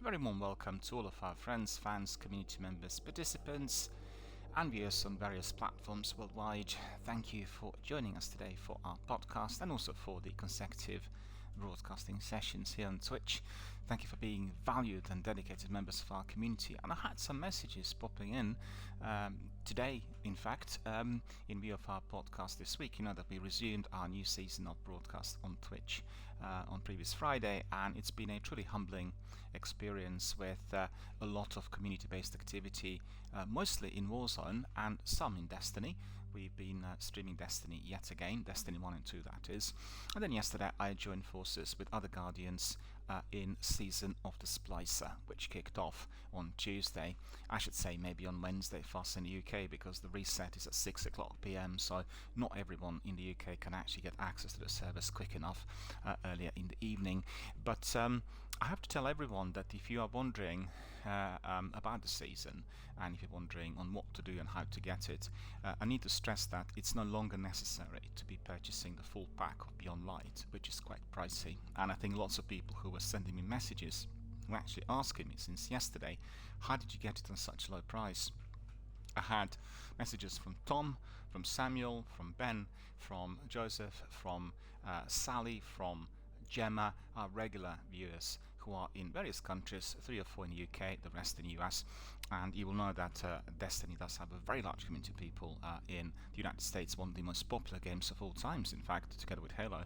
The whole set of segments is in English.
very warm welcome to all of our friends, fans, community members, participants, and viewers on various platforms worldwide. Thank you for joining us today for our podcast and also for the consecutive broadcasting sessions here on Twitch. Thank you for being valued and dedicated members of our community. And I had some messages popping in today, in fact, in view of our podcast this week. You know that we resumed our new season of broadcast on Twitch on previous Friday, and it's been a truly humbling experience with a lot of community-based activity, mostly in Warzone and some in Destiny. We've been streaming Destiny yet again, Destiny 1 and 2 that is. And then yesterday I joined forces with other Guardians in Season of the Splicer, which kicked off on Tuesday. I should say maybe on Wednesday for us in the UK, because the reset is at 6 o'clock PM, so not everyone in the UK can actually get access to the service quick enough earlier in the evening. But I have to tell everyone that if you are wondering about the season, and if you're wondering on what to do and how to get it, I need to stress that it's no longer necessary to be purchasing the full pack of Beyond Light, which is quite pricey. And I think lots of people who were sending me messages were actually asking me since yesterday, how did you get it on such a low price? I had messages from Tom, from Samuel, from Ben, from Joseph, from Sally, from Gemma, our regular viewers who are in various countries, 3 or 4 in the UK, the rest in the US, and you will know that Destiny does have a very large community of people in the United States, one of the most popular games of all times, in fact, together with Halo,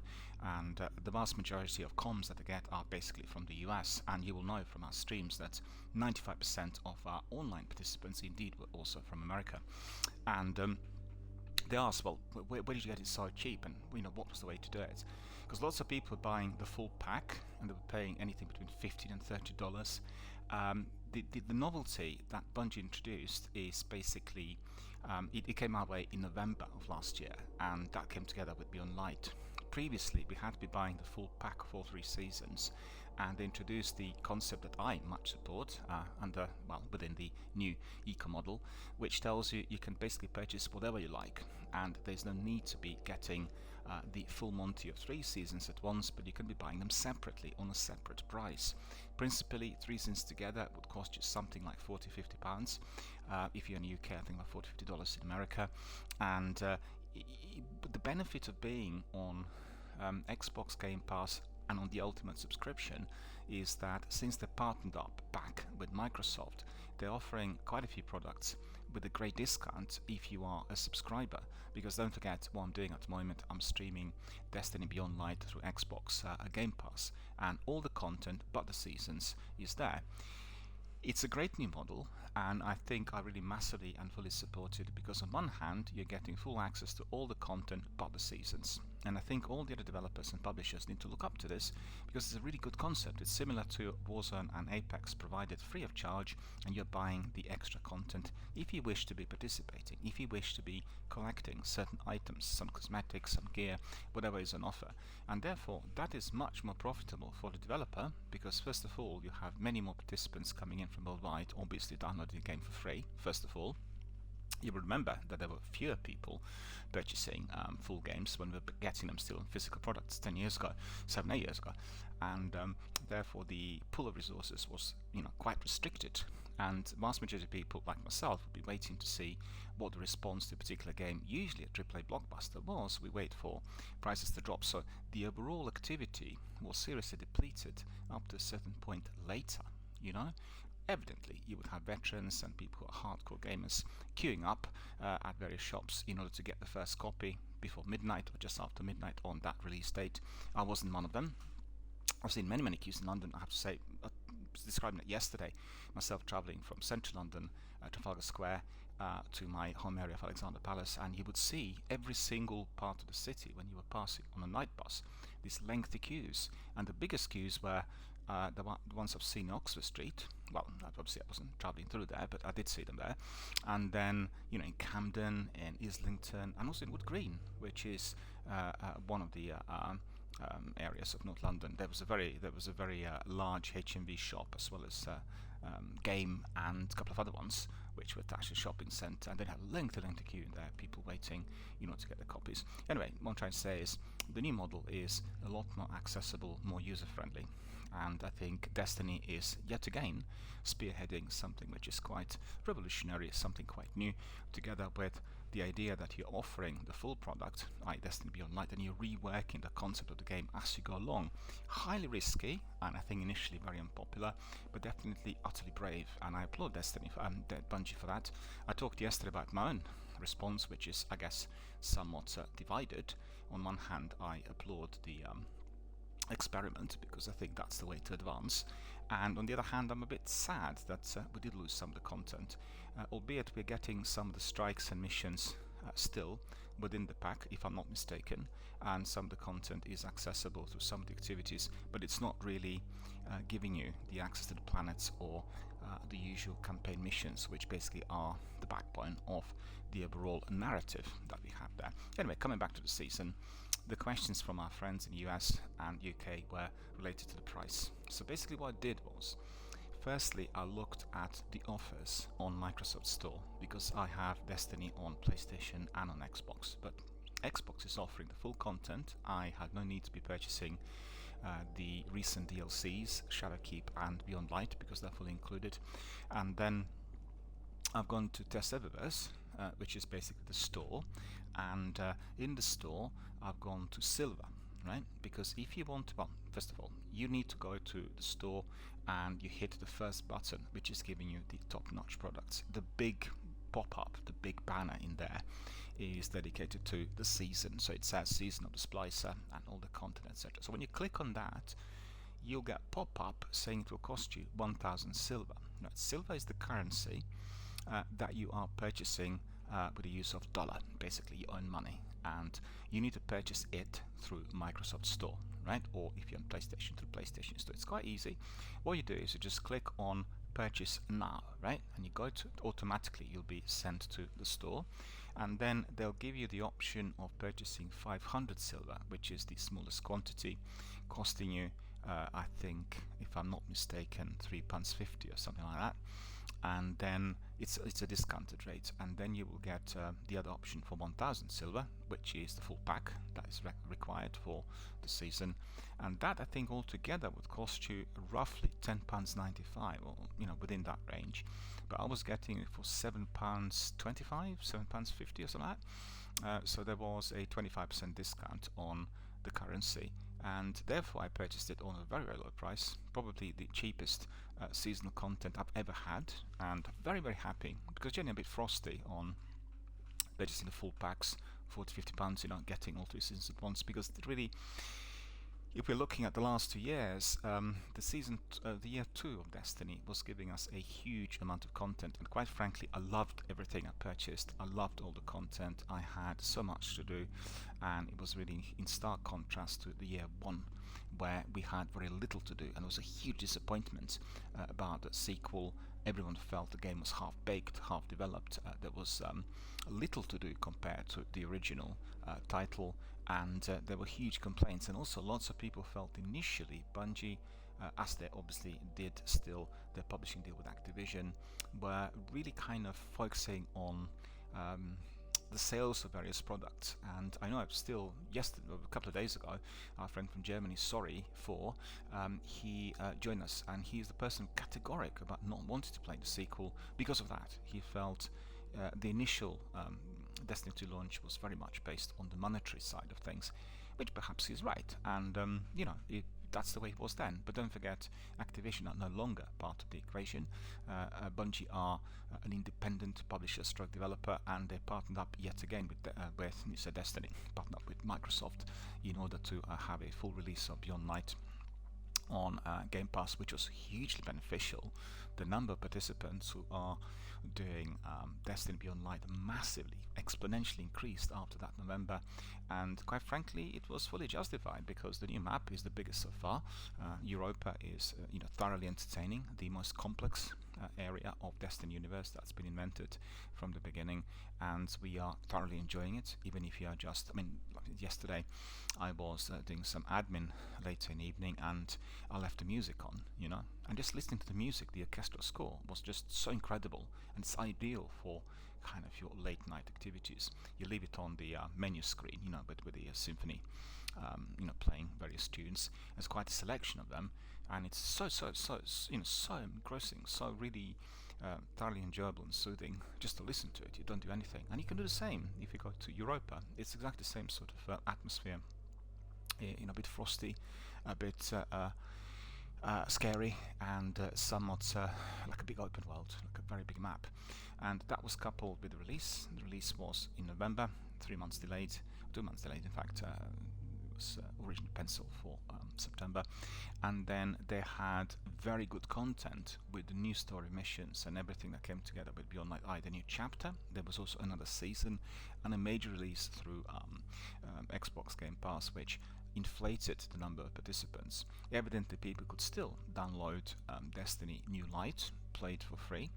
and the vast majority of comms that I get are basically from the US, and you will know from our streams that 95% of our online participants indeed were also from America. And they asked, well, where did you get it so cheap, and what was the way to do it? Because lots of people were buying the full pack and they were paying anything between $15 and $30. The novelty that Bungie introduced is basically it came our way in November of last year, and that came together with Beyond Light. Previously, we had to be buying the full pack of all 3 seasons, and they introduced the concept that I much support within the new eco model, which tells you you can basically purchase whatever you like, and there's no need to be getting the full Monty of 3 seasons at once, but you can be buying them separately on a separate price. Principally, 3 seasons together would cost you something like £40-50. If you're in the UK, I think about $40-50 in America. And the benefit of being on Xbox Game Pass and on the Ultimate subscription is that since they partnered up back with Microsoft, they're offering quite a few products with a great discount if you are a subscriber. Because don't forget what I'm doing at the moment, I'm streaming Destiny Beyond Light through Xbox Game Pass, and all the content but the seasons is there. It's a great new model, and I think I really massively and fully support it, because on one hand you're getting full access to all the content but the seasons, and I think all the other developers and publishers need to look up to this, because it's a really good concept. It's similar to Warzone and Apex, provided free of charge, and you're buying the extra content if you wish to be participating, if you wish to be collecting certain items, some cosmetics, some gear, whatever is on offer. And therefore that is much more profitable for the developer, because first of all you have many more participants coming in from worldwide, obviously downloading the game for free. First of all, you will remember that there were fewer people purchasing full games when we were getting them still in physical products 7-8 years ago, and therefore the pool of resources was quite restricted, and vast majority of people like myself would be waiting to see what the response to a particular game, usually a AAA blockbuster, was. We wait for prices to drop, so the overall activity was seriously depleted up to a certain point later. Evidently, you would have veterans and people who are hardcore gamers queuing up at various shops in order to get the first copy before midnight or just after midnight on that release date. I wasn't one of them. I've seen many queues in London, I have to say. I was describing it yesterday, myself travelling from central London, Trafalgar Square, to my home area of Alexandra Palace, and you would see every single part of the city when you were passing on a night bus, these lengthy queues, and the biggest queues were the ones I've seen in Oxford Street. Well, obviously I wasn't travelling through there, but I did see them there. And then, in Camden, in Islington, and also in Wood Green, which is one of the areas of North London. There was a very large HMV shop, as well as Game and a couple of other ones, which were attached to the shopping centre, and then had a lengthy queue in there, people waiting, to get the copies. Anyway, what I'm trying to say is the new model is a lot more accessible, more user-friendly, and I think Destiny is yet again spearheading something which is quite revolutionary, something quite new, together with the idea that you're offering the full product, like Destiny Beyond Light, and you're reworking the concept of the game as you go along. Highly risky, and I think initially very unpopular, but definitely utterly brave, and I applaud Bungie for that. I talked yesterday about my own response, which is, I guess, somewhat divided. On one hand, I applaud the experiment because I think that's the way to advance, and on the other hand, I'm a bit sad that we did lose some of the content, albeit we're getting some of the strikes and missions still within the pack, if I'm not mistaken, and some of the content is accessible through some of the activities, but it's not really giving you the access to the planets or the usual campaign missions, which basically are the backbone of the overall narrative that we have there. Anyway, coming back to the season, the questions from our friends in the US and UK were related to the price. So basically what I did was, firstly, I looked at the offers on Microsoft Store, because I have Destiny on PlayStation and on Xbox, but Xbox is offering the full content. I had no need to be purchasing the recent DLCs, Shadowkeep and Beyond Light, because they're fully included. And then I've gone to Test Eververse, which is basically the store, and in the store I've gone to Silver, right? Because if you want to, well, first of all, you need to go to the store and you hit the first button, which is giving you the top-notch products. The big pop-up, the big banner in there is dedicated to the season, so it says Season of the Splicer and all the content, etc. So when you click on that, you'll get pop-up saying it will cost you 1,000 silver. Now, silver is the currency that you are purchasing with the use of dollar. Basically, your own money, and you need to purchase it through Microsoft Store, right? Or if you're on PlayStation, through PlayStation Store. It's quite easy. What you do is you just click on Purchase Now, right? And you go to, automatically you'll be sent to the store, and then they'll give you the option of purchasing 500 silver, which is the smallest quantity, costing you I think, if I'm not mistaken, £3.50 or something like that. And then it's a discounted rate, and then you will get the other option for 1,000 silver, which is the full pack that is required for the season, and that I think altogether would cost you roughly £10.95, or within that range. But I was getting it for £7.25, £7.50 or something like that. So there was a 25% discount on the currency, and therefore I purchased it on a very, very low price, probably the cheapest seasonal content I've ever had, and very, very happy, because generally I'm a bit frosty on purchasing the full packs, £40-50, getting all 3 seasons at once, because it really, if we're looking at the last 2 years, the year 2 of Destiny was giving us a huge amount of content, and quite frankly I loved everything I purchased. I loved all the content. I had so much to do, and it was really in stark contrast to the year 1, where we had very little to do, and it was a huge disappointment about the sequel. Everyone felt the game was half-baked, half-developed. There was little to do compared to the original title, and there were huge complaints, and also lots of people felt initially Bungie, as they obviously did still their publishing deal with Activision, were really kind of focusing on the sales of various products. And I know I've still, yesterday, a couple of days ago, our friend from Germany, he joined us, and he's the person categoric about not wanting to play the sequel because of that. He felt the initial Destiny 2 launch was very much based on the monetary side of things, which perhaps he's right, and that's the way it was then. But don't forget, Activision are no longer part of the equation. Bungie are an independent publisher stroke developer, and they partnered up yet again with Destiny, partnered up with Microsoft in order to have a full release of Beyond Light on Game Pass, which was hugely beneficial. The number of participants who are doing Destiny Beyond Light massively, exponentially increased after that November, and quite frankly it was fully justified, because the new map is the biggest so far. Europa is thoroughly entertaining, the most complex area of Destiny universe that's been invented from the beginning, and we are thoroughly enjoying it. Even if you are just, I mean, like yesterday I was doing some admin later in the evening, and I left the music on, and just listening to the music, the orchestral score was just so incredible, and it's ideal for kind of your late night activities. You leave it on the menu screen, but with the symphony, playing various tunes. There's quite a selection of them, and it's so engrossing, so really thoroughly enjoyable and soothing just to listen to it. You don't do anything, and you can do the same if you go to Europa. It's exactly the same sort of atmosphere. A bit frosty, a bit scary, and somewhat like a big open world, like a very big map. And that was coupled with the release. The release was in November, 3 months delayed, 2 months delayed in fact. It was originally penciled for September, and then they had very good content with the new story missions and everything that came together with Beyond Light Eye, the new chapter. There was also another season and a major release through Xbox Game Pass, which inflated the number of participants. Evidently people could still download Destiny New Light, play it for free,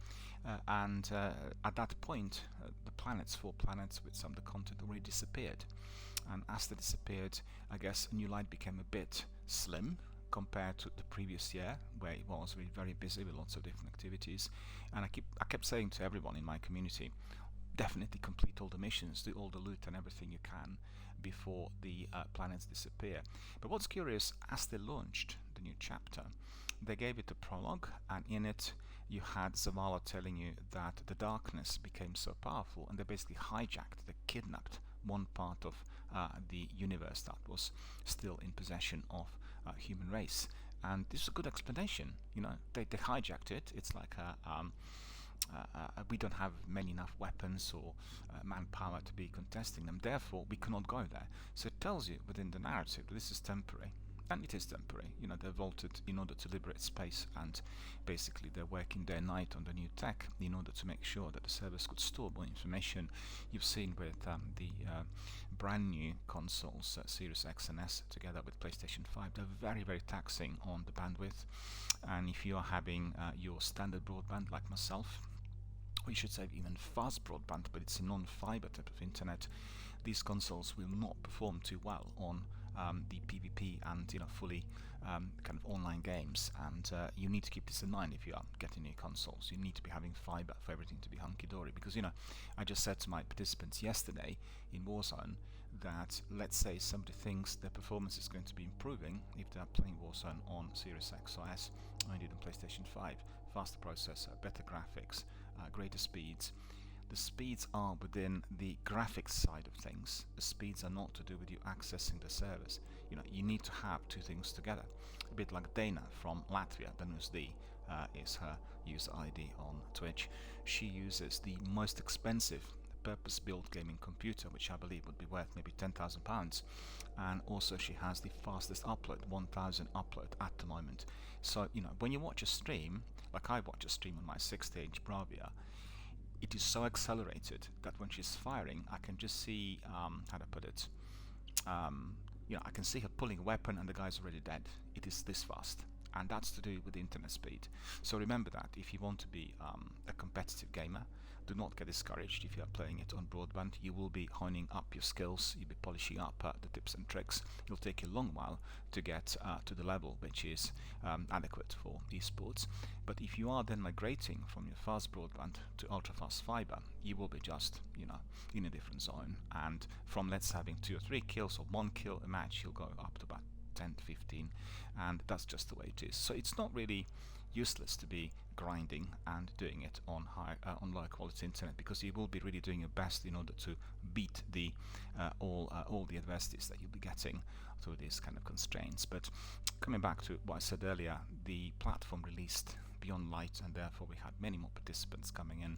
and at that point the 4 planets with some of the content already disappeared, and as they disappeared, I guess New Light became a bit slim compared to the previous year, where it was really very busy with lots of different activities. And I kept saying to everyone in my community, definitely complete all the missions, do all the loot and everything you can before the planets disappear. But what's curious, as they launched the new chapter, they gave it a prologue, and in it you had Zavala telling you that the darkness became so powerful, and they basically they kidnapped one part of the universe that was still in possession of human race. And this is a good explanation. They hijacked it. It's like we don't have enough weapons or manpower to be contesting them, therefore we cannot go there. So it tells you within the narrative that this is temporary, and it is temporary. They've vaulted in order to liberate space, and basically they're working day and night on the new tech in order to make sure that the servers could store more information. You've seen with the brand new consoles, Series X and S, together with PlayStation 5, they're very, very taxing on the bandwidth. And if you are having your standard broadband like myself, or you should say even fast broadband, but it's a non-fiber type of internet, these consoles will not perform too well on the PvP and fully kind of online games. And you need to keep this in mind if you are getting new consoles. You need to be having fiber for everything to be hunky-dory, because I just said to my participants yesterday in Warzone that, let's say somebody thinks their performance is going to be improving if they are playing Warzone on Series X or S, or indeed on PlayStation 5. Faster processor, better graphics, greater speeds. The speeds are within the graphics side of things. The speeds are not to do with you accessing the servers. You need to have two things together. A bit like Dana from Latvia, Danusd is her user ID on Twitch. She uses the most expensive purpose-built gaming computer, which I believe would be worth maybe £10,000, and also she has the fastest upload, 1000 upload at the moment. So when you watch a stream, like I watch a stream on my 60-inch Bravia, it is so accelerated that when she's firing, I can just see how to put it. I can see her pulling a weapon and the guy's already dead. It is this fast, and that's to do with the internet speed. So remember that if you want to be a competitive gamer, do not get discouraged if you are playing it on broadband. You will be honing up your skills, you'll be polishing up the tips and tricks. It'll take you a long while to get to the level which is adequate for esports. But if you are then migrating from your fast broadband to ultra fast fiber, you will be just in a different zone, and from let's having 2 or 3 kills or 1 kill a match, you'll go up to about 10 to 15, and that's just the way it is. So it's not really useless to be grinding and doing it on low quality internet, because you will be really doing your best in order to beat the all the adversities that you'll be getting through these kind of constraints. But coming back to what I said earlier, the platform released Beyond Light, and therefore we had many more participants coming in,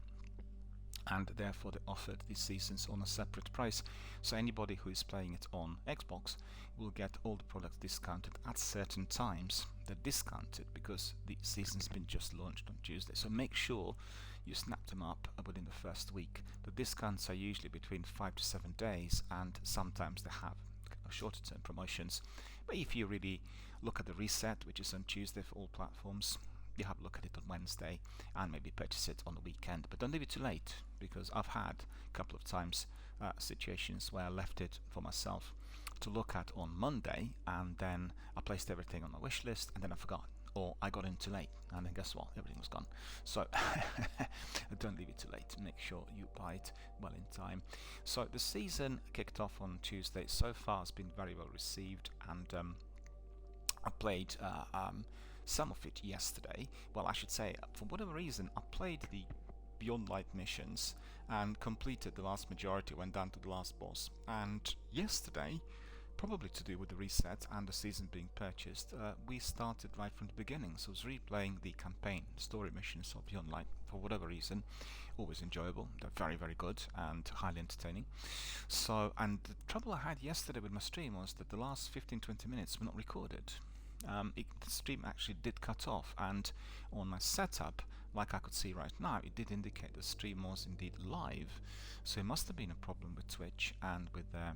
and therefore they offered these seasons on a separate price. So anybody who is playing it on Xbox will get all the products discounted at certain times. They're discounted because the season's been just launched on Tuesday, so make sure you snap them up within the first week. The discounts are usually between 5 to 7 days, and sometimes they have shorter term promotions. But if you really look at the reset, which is on Tuesday for all platforms, you have a look at it on Wednesday and maybe purchase it on the weekend. But don't leave it too late, because I've had a couple of times situations where I left it for myself to look at on Monday, and then I placed everything on my wish list and then I forgot, or I got in too late and then guess what, everything was gone. So don't leave it too late, make sure you buy it well in time. So the season kicked off on Tuesday. So far it's been very well received, and I played some of it yesterday. Well, I should say, for whatever reason, I played the Beyond Light missions and completed the vast majority, went down to the last boss. And yesterday, probably to do with the reset and the season being purchased, we started right from the beginning. So I was replaying the campaign story missions of Beyond Light for whatever reason. Always enjoyable, they're very, very good and highly entertaining. So, and the trouble I had yesterday with my stream was that the last 15-20 minutes were not recorded. The stream actually did cut off, and on my setup, like I could see right now, it did indicate the stream was indeed live. So it must have been a problem with Twitch and with the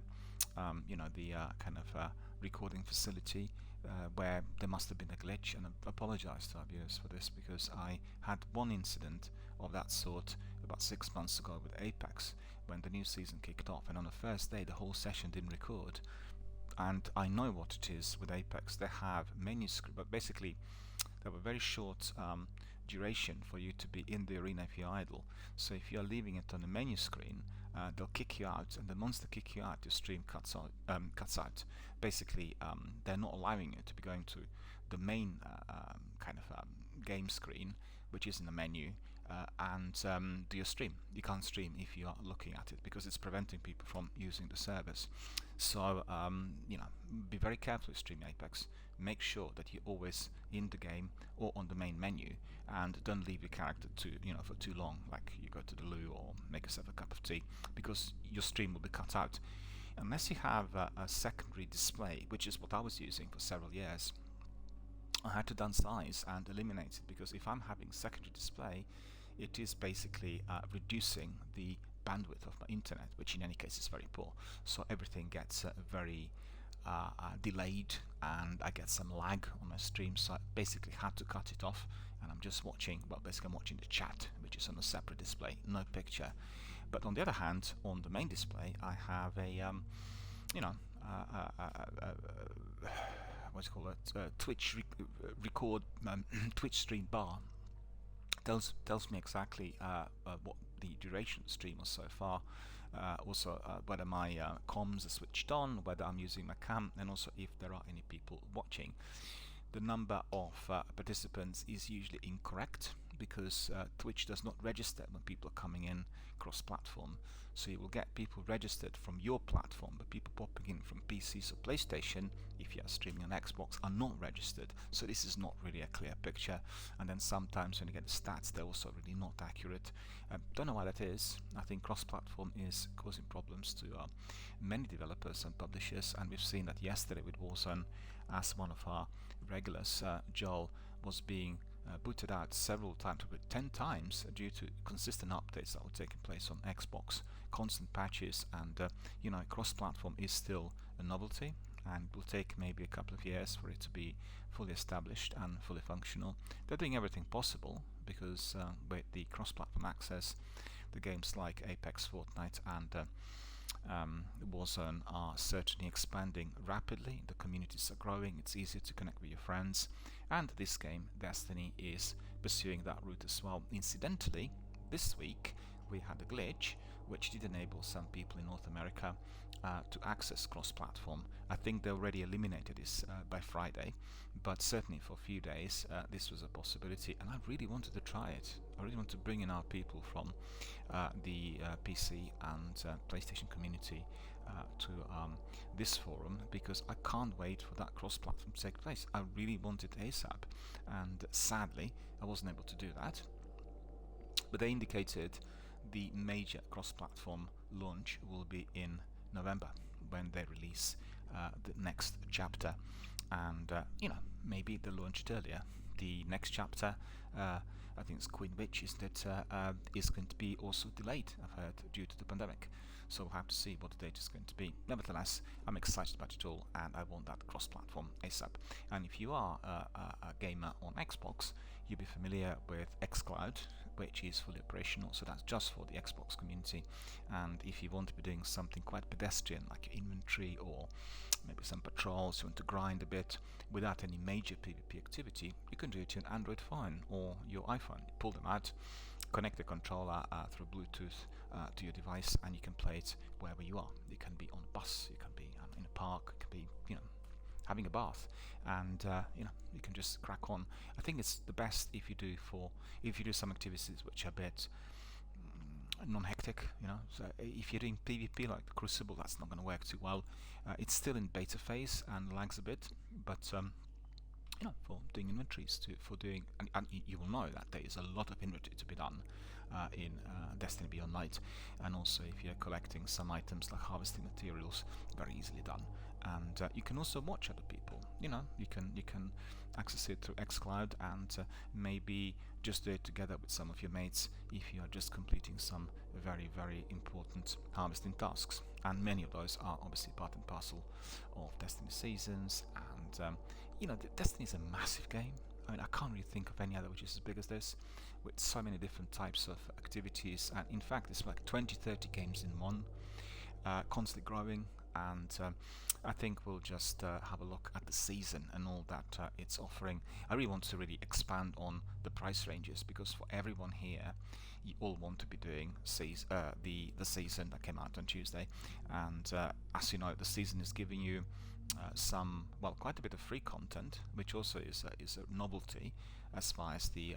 kind of recording facility, where there must have been a glitch. And I apologize to our viewers for this, because I had one incident of that sort about 6 months ago with Apex, when the new season kicked off, and on the first day the whole session didn't record. And I know what it is with Apex. They have menu screen, but basically they have a very short duration for you to be in the arena if you're idle. So if you're leaving it on the menu screen, they'll kick you out, and then once they kick you out, your stream cuts out. Basically, they're not allowing you to be going to the main game screen, which is in the menu, and do your stream. You can't stream if you are looking at it, because it's preventing people from using the service. So be very careful with streaming Apex. Make sure that you're always in the game or on the main menu, and don't leave your character for too long, like you go to the loo or make yourself a cup of tea, because your stream will be cut out unless you have a secondary display, which is what I was using for several years. I had to downsize and eliminate it, because if I'm having secondary display, it is basically reducing the bandwidth of my internet, which in any case is very poor. So everything gets very delayed, and I get some lag on my stream. So I basically had to cut it off, and I'm just watching. Well, basically I'm watching the chat, which is on a separate display, no picture. But on the other hand, on the main display, I have a what's it called, Twitch record Twitch stream bar. Tells me exactly what the duration of the stream was so far, also whether my comms are switched on, whether I'm using my cam, and also if there are any people watching. The number of participants is usually incorrect, because Twitch does not register when people are coming in cross-platform. So you will get people registered from your platform, but people popping in from PCs or PlayStation, if you are streaming on Xbox, are not registered. So this is not really a clear picture. And then sometimes when you get the stats, they're also really not accurate. Don't know why that is. I think cross-platform is causing problems to many developers and publishers, and we've seen that yesterday with Warzone, as one of our regulars, Joel, was being booted out several times, 10 times, due to consistent updates that were taking place on Xbox, constant patches, and cross-platform is still a novelty, and will take maybe a couple of years for it to be fully established and fully functional. They're doing everything possible, because with the cross-platform access, the games like Apex, Fortnite, and Warzone are certainly expanding rapidly. The communities are growing, it's easier to connect with your friends, and this game, Destiny, is pursuing that route as well. Incidentally, this week we had a glitch which did enable some people in North America to access cross-platform. I think they already eliminated this by Friday, but certainly for a few days this was a possibility, and I really wanted to try it. I really want to bring in our people from the PC and PlayStation community to this forum, because I can't wait for that cross-platform to take place. I really want it ASAP, and sadly I wasn't able to do that. But they indicated the major cross-platform launch will be in November, when they release the next chapter, and maybe they'll launch it earlier. the next chapter, I think it's Queen Witch, is going to be also delayed, I've heard, due to the pandemic. So we'll have to see what the date is going to be. Nevertheless, I'm excited about it all, and I want that cross-platform ASAP. And if you are a gamer on Xbox, you'll be familiar with xCloud, which is fully operational, so that's just for the Xbox community. And if you want to be doing something quite pedestrian, like your inventory or maybe some patrols, you want to grind a bit without any major PvP activity, you can do it on Android phone or your iPhone. You pull them out, connect the controller through Bluetooth to your device, and you can play it wherever you are. You can be on a bus, you can be in a park, you can be, having a bath, and you can just crack on. I think it's the best if you do some activities which are a bit non-hectic. So if you're doing PvP like the Crucible, that's not going to work too well. It's still in beta phase and lags a bit, but for doing inventories, and you will know that there is a lot of inventory to be done in Destiny Beyond Light, and also if you're collecting some items like harvesting materials, very easily done. And you can also watch other people. You can access it through xCloud, and maybe just do it together with some of your mates if you are just completing some very, very important harvesting tasks. And many of those are obviously part and parcel of Destiny seasons. And Destiny is a massive game. I mean, I can't really think of any other which is as big as this, with so many different types of activities. And in fact, it's like 20-30 games in one, constantly growing. And I think we'll just have a look at the season and all that it's offering. I really want to really expand on the price ranges, because for everyone here, you all want to be doing the season that came out on Tuesday. And as you know, the season is giving you quite a bit of free content, which also is a novelty as far as the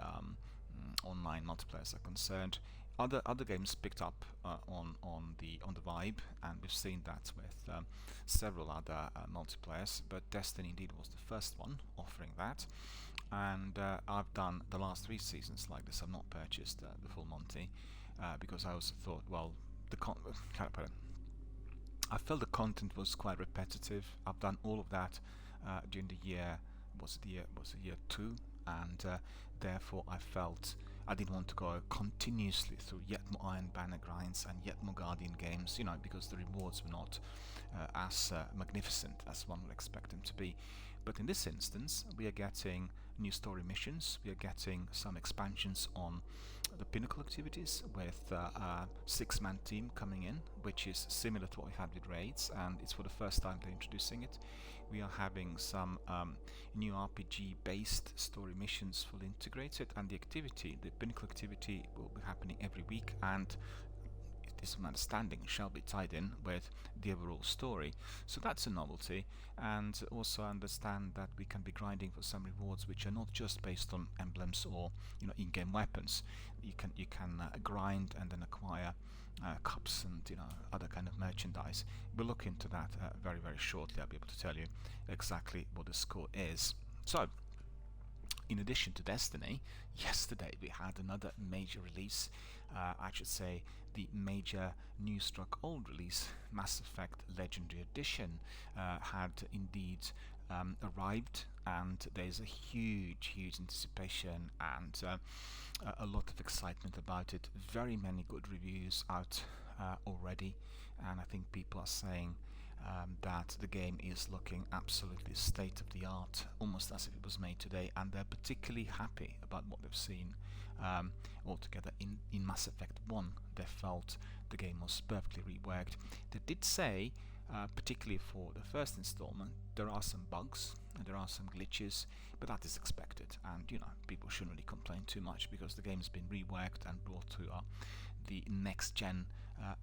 online multiplayers are concerned. Other games picked up on the vibe, and we've seen that with several other multiplayers. But Destiny indeed was the first one offering that, and I've done the last 3 seasons like this. I've not purchased the full Monty because I also thought, well, I felt the content was quite repetitive. I've done all of that during the year. Was it year 2? And therefore I felt I didn't want to go continuously through yet more Iron Banner grinds and yet more Guardian games, because the rewards were not as magnificent as one would expect them to be. But in this instance, we are getting new story missions, we are getting some expansions on the Pinnacle activities with a 6-man team coming in, which is similar to what we had with raids, and it's for the first time they're introducing it. We are having some new RPG-based story missions fully integrated, and the Pinnacle activity will be happening every week, and it is my understanding shall be tied in with the overall story. So that's a novelty, and also understand that we can be grinding for some rewards which are not just based on emblems or in-game weapons. You can grind and then acquire cups and other kind of merchandise. We'll look into that very, very shortly. I'll be able to tell you exactly what the score is. So, in addition to Destiny, yesterday we had another major release. I should say the major new struck old release, Mass Effect Legendary Edition, had indeed arrived, and there's a huge anticipation and a lot of excitement about it. Very many good reviews out already, and I think people are saying that the game is looking absolutely state of the art, almost as if it was made today, and they're particularly happy about what they've seen altogether. In Mass Effect 1, they felt the game was perfectly reworked. They did say, particularly for the first installment, there are some bugs and there are some glitches, but that is expected, and people shouldn't really complain too much, because the game's been reworked and brought to the next gen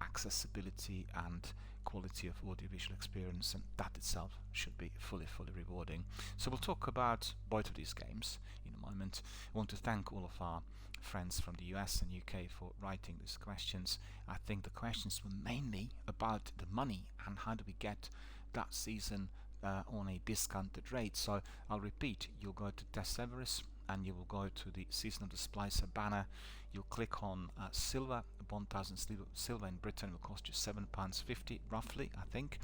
accessibility and quality of audiovisual experience, and that itself should be fully rewarding. So we'll talk about both of these games in a moment. I want to thank all of our friends from the US and UK for writing these questions. I think the questions were mainly about the money and how do we get that season on a discounted rate. So I'll repeat, you'll go to Tesseverus and you will go to the Season of the Splicer banner. You'll click on silver. 1,000 silver in Britain will cost you £7.50 roughly, I think,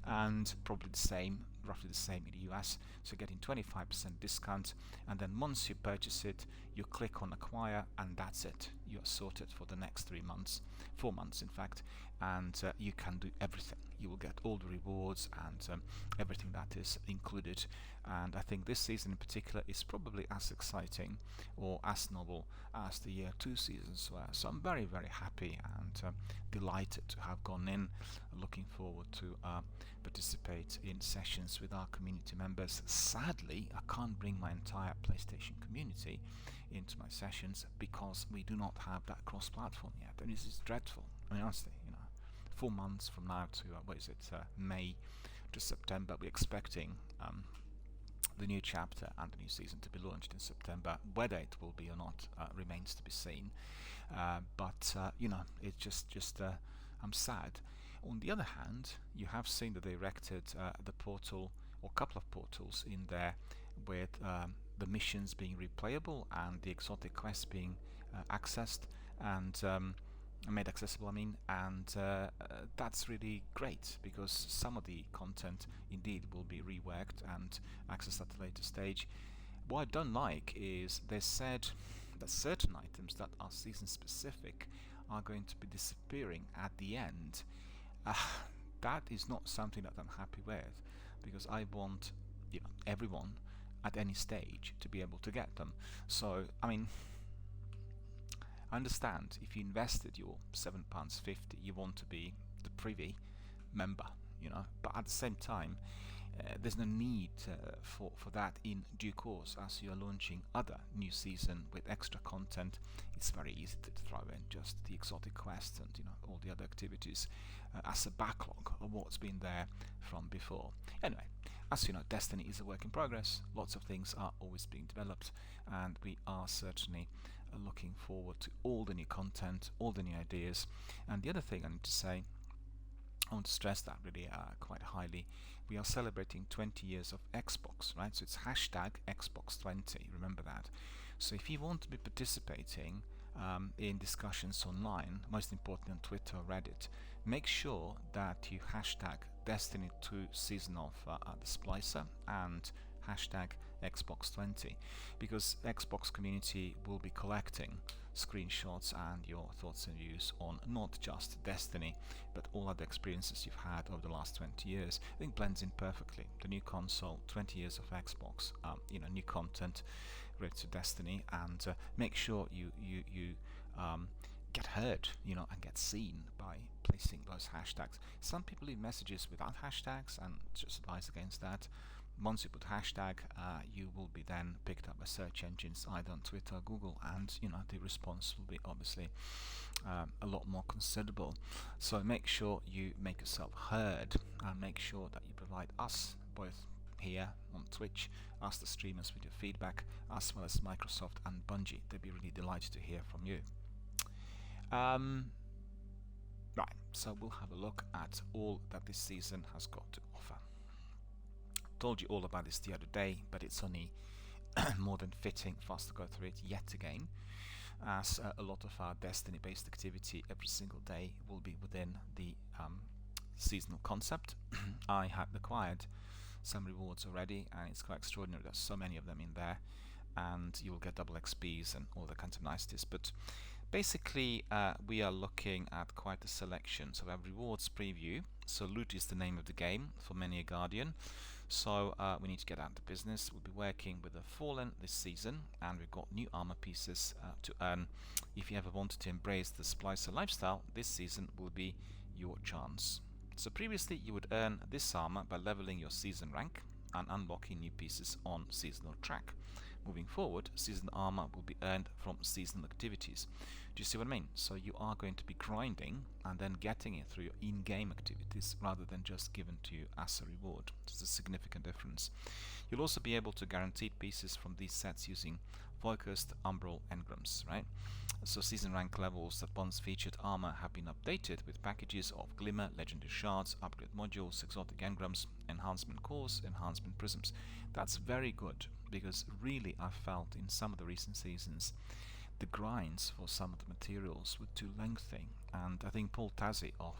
and probably the same roughly the same in the US, so getting 25% discount, and then once you purchase it, you click on acquire, and that's it. You're sorted for the next 3 months, 4 months in fact, and you can do everything. You will get all the rewards and everything that is included. And I think this season in particular is probably as exciting or as novel as the year 2 seasons were. So I'm very, very happy and delighted to have gone in. Looking forward to participate in sessions with our community members. Sadly, I can't bring my entire PlayStation community into my sessions because we do not have that cross-platform yet, and this is dreadful. I mean, honestly, 4 months from now to May to September, we're expecting the new chapter and the new season to be launched in September. Whether it will be or not remains to be seen. But it's just I'm sad. On the other hand, you have seen that they erected the portal, or a couple of portals in there, with the missions being replayable and the exotic quests being accessed and made accessible, and that's really great, because some of the content indeed will be reworked and accessed at a later stage. What I don't like is they said that certain items that are season specific are going to be disappearing at the end. That is not something that I'm happy with, because I want everyone at any stage to be able to get them. So I understand if you invested your £7.50, you want to be the privy member, but at the same time, there's no need for that in due course. As you are launching other new season with extra content, it's very easy to throw in just the exotic quest and all the other activities as a backlog of what's been there from before. Anyway, as you know, Destiny is a work in progress. Lots of things are always being developed, and we are certainly looking forward to all the new content, all the new ideas. And the other thing I need to say, I want to stress that really quite highly. We are celebrating 20 years of Xbox, right? So it's hashtag Xbox20, remember that. So if you want to be participating in discussions online, most importantly on Twitter or Reddit, make sure that you hashtag Destiny 2 Season of the Splicer and hashtag Xbox20, because Xbox community will be collecting screenshots and your thoughts and views on not just Destiny, but all other experiences you've had over the last 20 years. I think blends in perfectly. The new console, 20 years of Xbox, new content related to Destiny, and make sure you get heard, and get seen by placing those hashtags. Some people leave messages without hashtags, and just advise against that. Once you put hashtag, you will be then picked up by search engines, either on Twitter or Google, and the response will be obviously a lot more considerable. So make sure you make yourself heard, and make sure that you provide us, both here on Twitch, us the streamers, with your feedback, as well as Microsoft and Bungee. They'd be really delighted to hear from you. Right, so we'll have a look at all that this season has got to offer. Told you all about this the other day, but it's only more than fitting for us to go through it yet again, as a lot of our Destiny based activity every single day will be within the seasonal concept. I have acquired some rewards already, and it's quite extraordinary. There's so many of them in there, and you will get double XPs and all the kinds of niceties. But basically we are looking at quite a selection. So we have rewards preview. So loot is the name of the game for many a Guardian. So we need to get out of business. We'll be working with the Fallen this season, and we've got new armor pieces to earn. If you ever wanted to embrace the Splicer lifestyle, this season will be your chance. So previously you would earn this armor by leveling your season rank and unlocking new pieces on seasonal track. Moving forward, season armor will be earned from seasonal activities. Do you see what I mean? So you are going to be grinding and then getting it through your in-game activities, rather than just given to you as a reward. There's a significant difference. You'll also be able to guarantee pieces from these sets using focused umbral engrams, right? So season rank levels that once featured armor have been updated with packages of glimmer, legendary shards, upgrade modules, exotic engrams, enhancement cores, enhancement prisms. That's very good, because really I felt in some of the recent seasons the grinds for some of the materials were too lengthy, and I think Paul Tassi of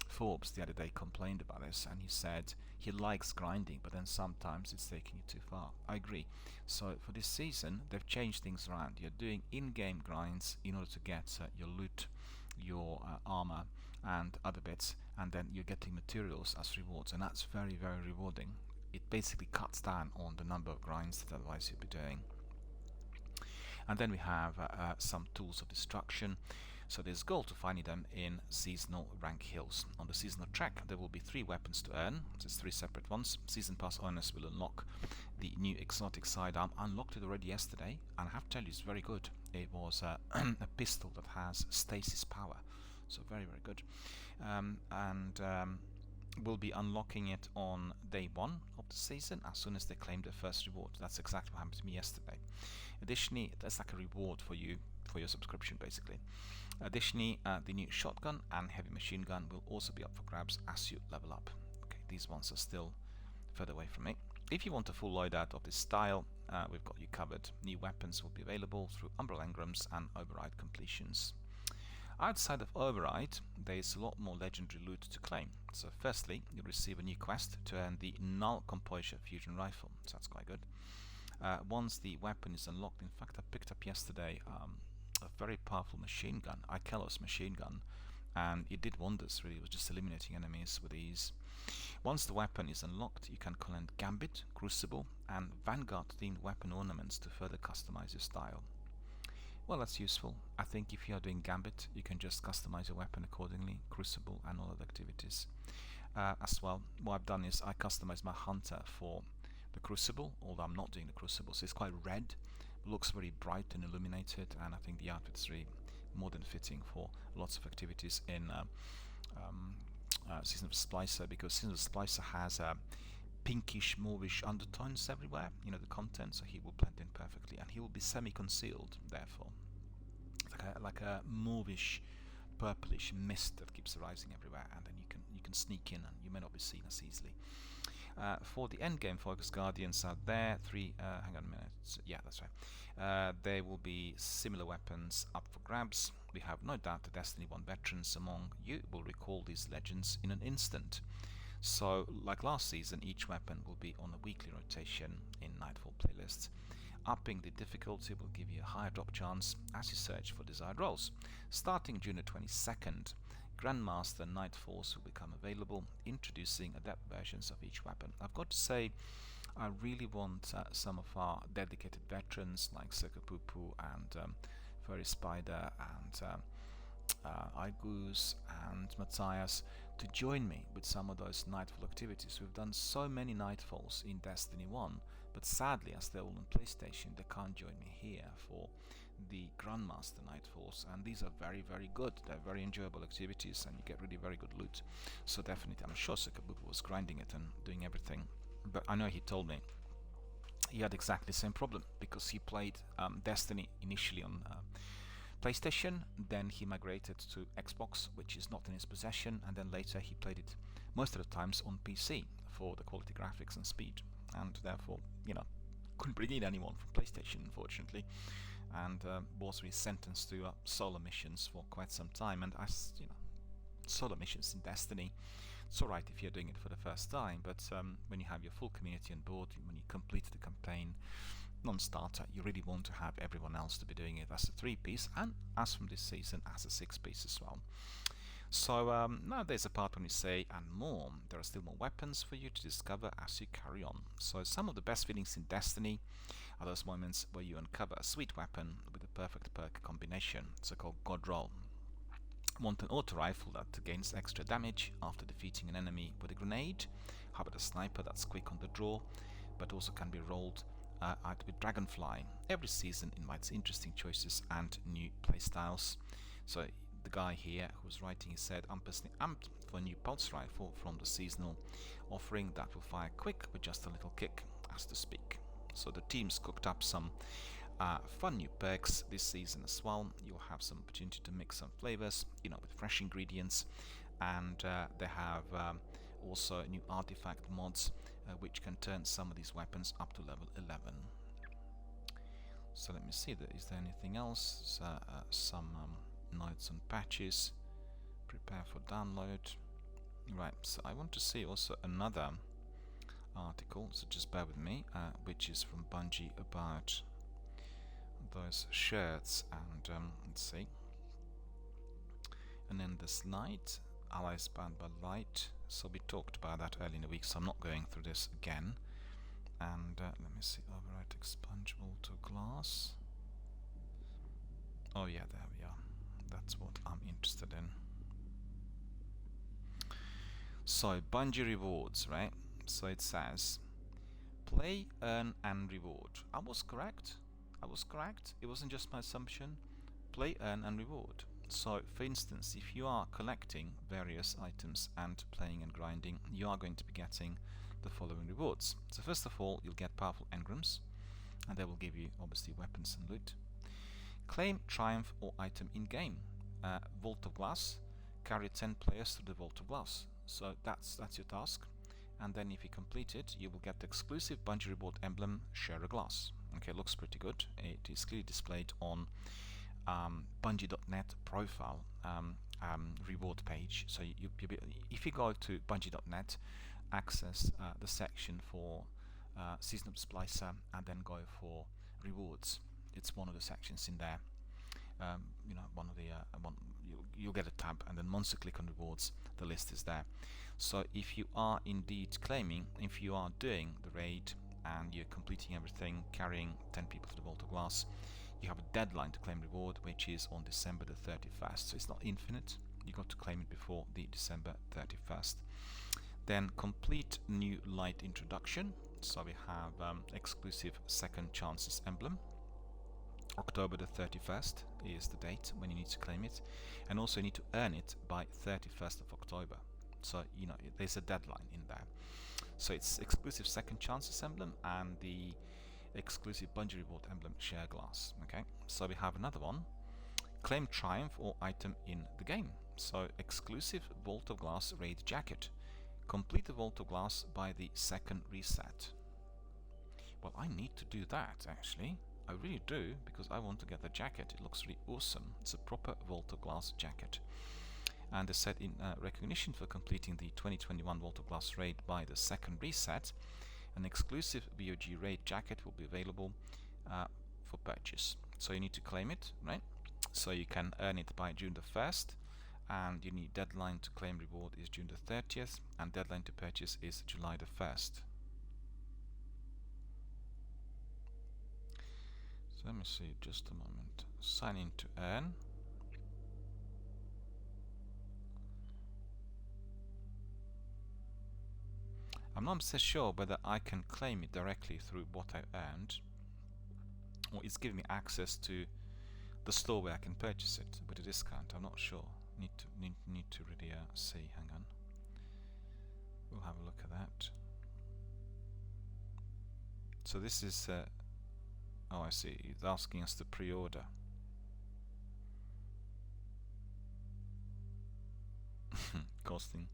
Forbes the other day complained about this, and he said he likes grinding, but then sometimes it's taking it too far. I agree. So for this season, they've changed things around. You're doing in-game grinds in order to get your loot, your armor, and other bits, and then you're getting materials as rewards, and that's very, very rewarding. It basically cuts down on the number of grinds that otherwise you'd be doing. And then we have some tools of destruction. So there's goal to finding them in seasonal rank hills. On the seasonal track there will be 3 weapons to earn, so it's 3 separate ones. Season pass owners will unlock the new exotic sidearm. Unlocked it already yesterday, and I have to tell you it's very good. It was a pistol that has stasis power, so very, very good. We'll be unlocking it on day 1 of the season as soon as they claim their first reward. That's exactly what happened to me yesterday. Additionally, that's like a reward for you for your subscription basically. Additionally, the new shotgun and heavy machine gun will also be up for grabs as you level up. Okay, these ones are still further away from me. If you want a full loadout of this style, we've got you covered. New weapons will be available through Umbrella engrams and override completions. Outside of override, there is a lot more legendary loot to claim. So firstly, you'll receive a new quest to earn the null composure fusion rifle, so that's quite good. Once the weapon is unlocked, in fact I picked up yesterday a very powerful machine gun, Ikelos machine gun, and it did wonders really. It was just eliminating enemies with ease. Once the weapon is unlocked, you can collect Gambit, Crucible and Vanguard themed weapon ornaments to further customize your style. Well, that's useful. I think if you are doing Gambit, you can just customize your weapon accordingly, Crucible and all other activities. As well, what I've done is I customize my Hunter for the Crucible, although I'm not doing the Crucible, so it's quite red, looks very bright and illuminated, and I think the outfit's really more than fitting for lots of activities in Season of Splicer, because Season of Splicer has pinkish, mauvish undertones everywhere, you know, the content, so he will blend in perfectly, and he will be semi-concealed, therefore. Like a mauvish, purplish mist that keeps rising everywhere, and then you can sneak in and you may not be seen as easily. For the endgame focus guardians out there, hang on a minute, yeah, that's right. There will be similar weapons up for grabs. We have no doubt the Destiny 1 veterans among you will recall these legends in an instant. So, like last season, each weapon will be on a weekly rotation in Nightfall playlists. Upping the difficulty will give you a higher drop chance as you search for desired roles. Starting June the 22nd, Grandmaster Nightfalls will become available, introducing adept versions of each weapon. I've got to say, I really want some of our dedicated veterans like Sekapupu and Furry Spider and Igoose and Matthias to join me with some of those Nightfall activities. We've done so many Nightfalls in Destiny 1, but sadly, as they're all on PlayStation, they can't join me here for the Grandmaster Nightfalls, and these are very, very good. They're very enjoyable activities, and you get really very good loot. So definitely, I'm sure Sekabubu was grinding it and doing everything, but I know he told me he had exactly the same problem, because he played Destiny initially on PlayStation, then he migrated to Xbox, which is not in his possession, and then later he played it most of the times on PC for the quality graphics and speed, and therefore, you know, couldn't bring in anyone from PlayStation, unfortunately, and was really sentenced to solo missions for quite some time. And as you know, solo missions in Destiny, it's alright if you're doing it for the first time, but when you have your full community on board, when you complete the campaign non-starter, you really want to have everyone else to be doing it as a 3-piece, and as from this season as a 6-piece as well. So now there's a part when we say and more. There are still more weapons for you to discover as you carry on. So some of the best feelings in Destiny are those moments where you uncover a sweet weapon with a perfect perk combination, so-called God Roll. Want an auto rifle that gains extra damage after defeating an enemy with a grenade? How about a sniper that's quick on the draw, but also can be rolled out with Dragonfly? Every season invites interesting choices and new playstyles. So the guy here who was writing, he said, I'm personally amped for a new pulse rifle from the seasonal offering that will fire quick with just a little kick, as to speak. So the team's cooked up some fun new perks this season as well. You'll have some opportunity to mix some flavors, you know, with fresh ingredients, and they have also new artifact mods which can turn some of these weapons up to level 11. So let me see, is there anything else? Some notes and patches. Prepare for download. Right, so I want to see also another article, so just bear with me, which is from Bungee about those shirts, and let's see. And then this light, allies bound by light. So we talked about that early in the week, so I'm not going through this again. And let me see, override expungible to glass. Oh yeah, there we are. That's what I'm interested in. So Bungee Rewards, right? So it says play, earn, and reward. I was correct. It wasn't just my assumption. Play, earn, and reward. So for instance, if you are collecting various items and playing and grinding, you are going to be getting the following rewards. So first of all, you'll get powerful engrams, and they will give you obviously weapons and loot. Claim, triumph, or item in game. Vault of Glass. Carry 10 players through the Vault of Glass. So that's your task. And then if you complete it, you will get the exclusive Bungee Reward emblem, Share a Glass. Okay, looks pretty good. It is clearly displayed on Bungee.net profile reward page. So if you go to Bungee.net, access the section for Season of Splicer, and then go for rewards. It's one of the sections in there. You know, one of the you'll get a tab, and then once you click on rewards, the list is there. So if you are indeed claiming, if you are doing the raid and you're completing everything, carrying 10 people to the Vault of Glass, you have a deadline to claim reward, which is on December the 31st. So it's not infinite. You got to claim it before the December 31st. Then complete new light introduction. So we have exclusive second chances emblem. October the 31st is the date when you need to claim it, and also you need to earn it by 31st of October. So you know there's a deadline in there. So it's exclusive second chances emblem and the exclusive Bungee Reward emblem, Share Glass. Okay, so we have another one. Claim triumph or item in the game. So exclusive Vault of Glass raid jacket. Complete the Vault of Glass by the second reset. Well, I need to do that actually. I really do, because I want to get the jacket. It looks really awesome. It's a proper Vault of Glass jacket. And they said in recognition for completing the 2021 Vault of Glass raid by the second reset, an exclusive VOG raid jacket will be available for purchase. So you need to claim it, right? So you can earn it by June the 1st, and you need deadline to claim reward is June the 30th, and deadline to purchase is July the 1st. So let me see, just a moment. Sign in to earn. I'm not so sure whether I can claim it directly through what I earned, or it's giving me access to the store where I can purchase it with a discount. I'm not sure. Need to really see. Hang on. We'll have a look at that. So this is. Oh, I see. It's asking us to pre-order. Costing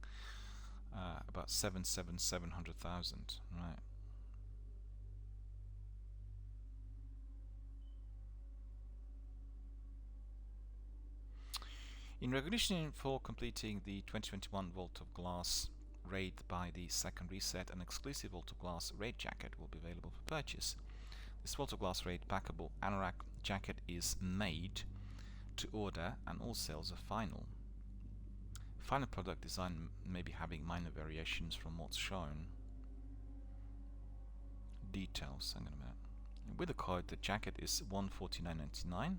about 700,000. Right. In recognition for completing the 2021 Vault of Glass raid by the second reset, an exclusive Vault of Glass raid jacket will be available for purchase. This Vault of Glass raid packable anorak jacket is made to order, and all sales are final. Final product design may be having minor variations from what's shown. Details. Hang on a minute. With the code, the jacket is $149.99.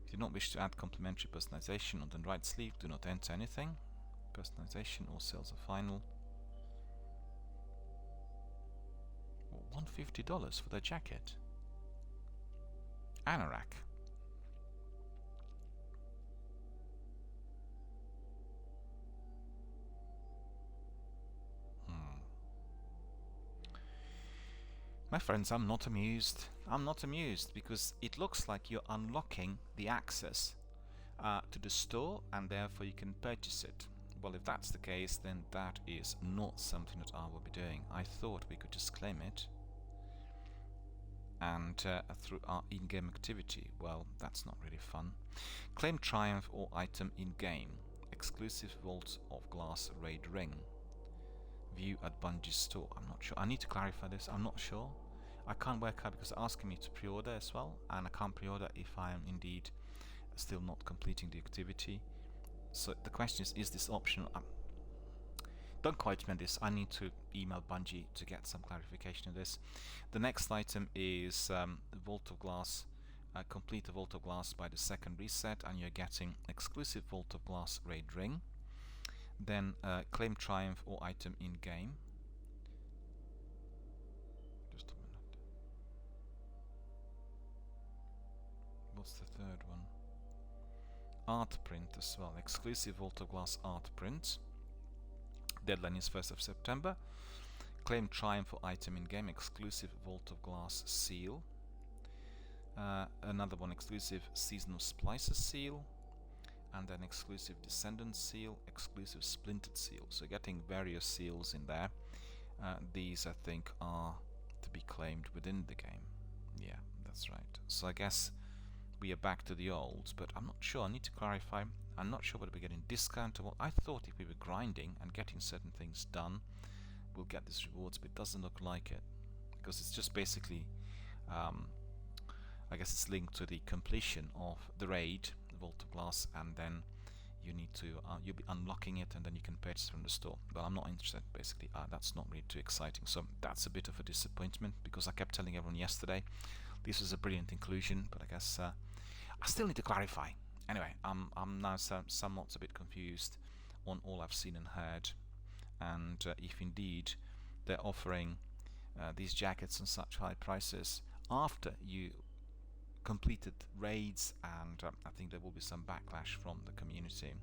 If you do not wish to add complimentary personalization on the right sleeve, do not enter anything. Personalization, all sales are final. $150 for the jacket. Anorak. My friends, I'm not amused. I'm not amused because it looks like you're unlocking the access to the store, and therefore you can purchase it. Well, if that's the case, then that is not something that I will be doing. I thought we could just claim it and through our in-game activity. Well, that's not really fun. Claim triumph or item in-game. exclusive Vault of Glass raid ring. View at Bungie's store. I'm not sure. I need to clarify this. I'm not sure. I can't work out because they're asking me to pre-order as well, and I can't pre-order if I am indeed still not completing the activity. So the question is this optional? Don't quite mean this. I need to email Bungie to get some clarification of this. The next item is Vault of Glass. Complete the Vault of Glass by the second reset, and you're getting exclusive Vault of Glass raid ring. Then claim triumph or item in game. Just a minute. What's the third one? Art print as well. Exclusive Vault of Glass art print. Deadline is 1st of September. Claim triumph for item in game. Exclusive Vault of Glass seal. Another one, exclusive Seasonal Splicer seal. And then exclusive Descendant seal. Exclusive Splintered seal. So getting various seals in there. These I think are to be claimed within the game. Yeah, that's right. So I guess we are back to the old, but I'm not sure. I need to clarify. I'm not sure whether we're getting discount or what. I thought if we were grinding and getting certain things done, we'll get these rewards, but it doesn't look like it, because it's just basically I guess it's linked to the completion of the raid, the Vault of Glass, and then you need to you'll be unlocking it, and then you can purchase from the store. But I'm not interested, basically. That's not really too exciting, so that's a bit of a disappointment, because I kept telling everyone yesterday this was a brilliant inclusion, but I guess I still need to clarify. Anyway, I'm now somewhat a bit confused on all I've seen and heard, and if indeed they're offering these jackets on such high prices after you completed raids, and I think there will be some backlash from the community.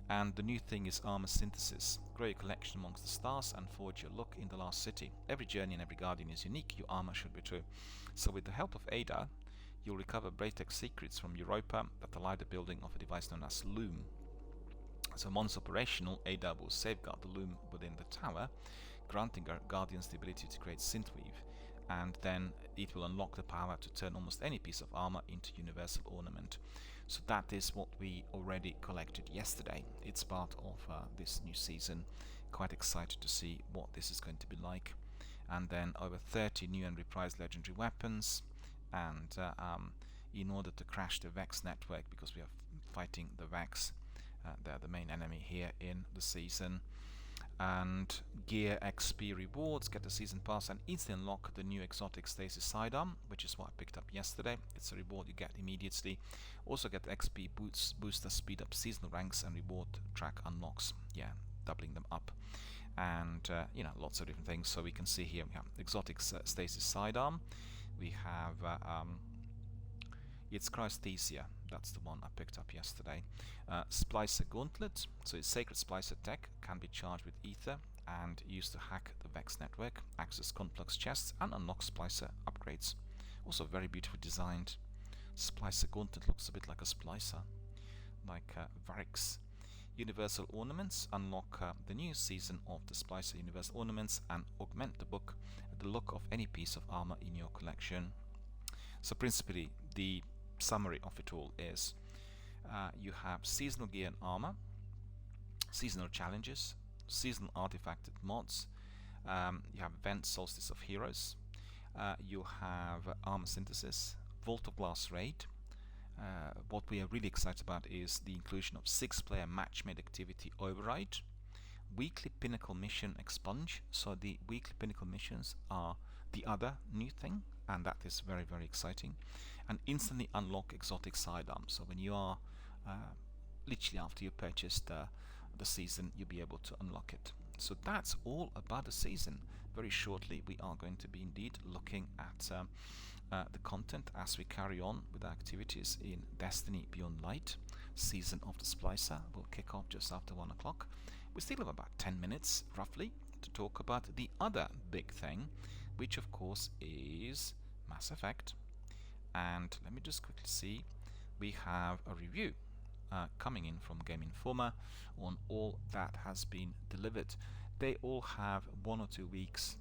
And the new thing is armor synthesis. Grow your collection amongst the stars and forge your look in the last city. Every journey and every guardian is unique. Your armor should be true. So with the help of Ada, you'll recover Braytech secrets from Europa that allow the building of a device known as Loom. So once operational, Ada will safeguard the Loom within the tower, granting our guardians the ability to create synthweave, and then it will unlock the power to turn almost any piece of armor into universal ornament. So that is what we already collected yesterday. It's part of this new season. Quite excited to see what this is going to be like. And then over 30 new and reprised legendary weapons, and in order to crash the Vex network, because we are fighting the Vex, they're the main enemy here in the season. And gear XP rewards, get the season pass and instantly unlock the new exotic stasis sidearm, which is what I picked up yesterday. It's a reward you get immediately. Also get XP booster, speed up seasonal ranks, and reward track unlocks, yeah, doubling them up. And you know, lots of different things. So we can see here we have exotic stasis sidearm. We have it's Chrysthesia, that's the one I picked up yesterday. Splicer Gauntlet, so it's Sacred Splicer tech, can be charged with ether and used to hack the Vex network, access Conflux chests, and unlock Splicer upgrades. Also very beautifully designed. Splicer Gauntlet looks a bit like a splicer, like Varix. Universal Ornaments, unlock the new season of the Splicer Universal Ornaments and augment the look of any piece of armor in your collection. So principally, the summary of it all is you have seasonal gear and armor, seasonal challenges, seasonal artifacted mods, you have event Solstice of Heroes, you have armor synthesis, Vault of Glass raid. What we are really excited about is the inclusion of 6-player match-made activity override, weekly pinnacle mission expunge. So the weekly pinnacle missions are the other new thing, and that is very, very exciting. And instantly unlock exotic sidearms. So when you are literally after you purchased the season, you'll be able to unlock it. So that's all about the season. Very shortly we are going to be indeed looking at the content as we carry on with our activities in Destiny Beyond Light. Season of the Splicer will kick off just after 1 o'clock. We still have about 10 minutes roughly to talk about the other big thing, which of course is Mass Effect. And let me just quickly see, we have a review coming in from Game Informer on all that has been delivered. They all have 1 or 2 weeks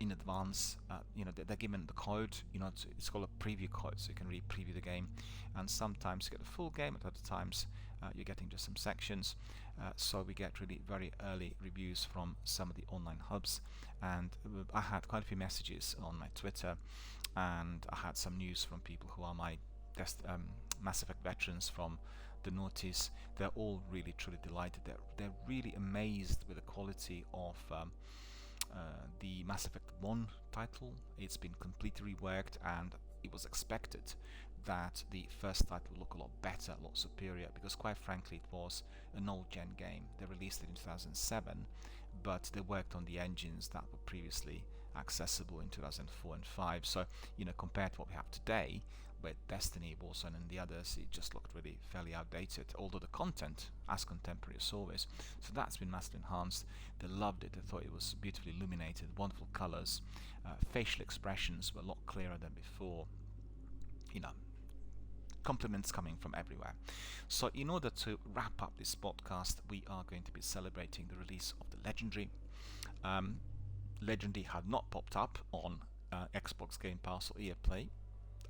in advance. They're given the code. It's called a preview code, so you can really preview the game. And sometimes you get a full game, at other times you're getting just some sections. So we get really very early reviews from some of the online hubs. And I had quite a few messages on my Twitter, and I had some news from people who are my Mass Effect veterans from the noughties. They're all really truly delighted. They're really amazed with the quality of the Mass Effect 1 title. It's been completely reworked, and it was expected that the first title would look a lot better, a lot superior, because quite frankly it was an old gen game. They released it in 2007, but they worked on the engines that were previously accessible in 2004 and 5. So compared to what we have today with Destiny, Warzone and the others, it just looked really fairly outdated, although the content as contemporary as always. So that's been massively enhanced. They loved it. They thought it was beautifully illuminated, wonderful colors, facial expressions were a lot clearer than before. Compliments coming from everywhere. So in order to wrap up this podcast, we are going to be celebrating the release of the Legendary. Legendary had not popped up on Xbox Game Pass or EA Play,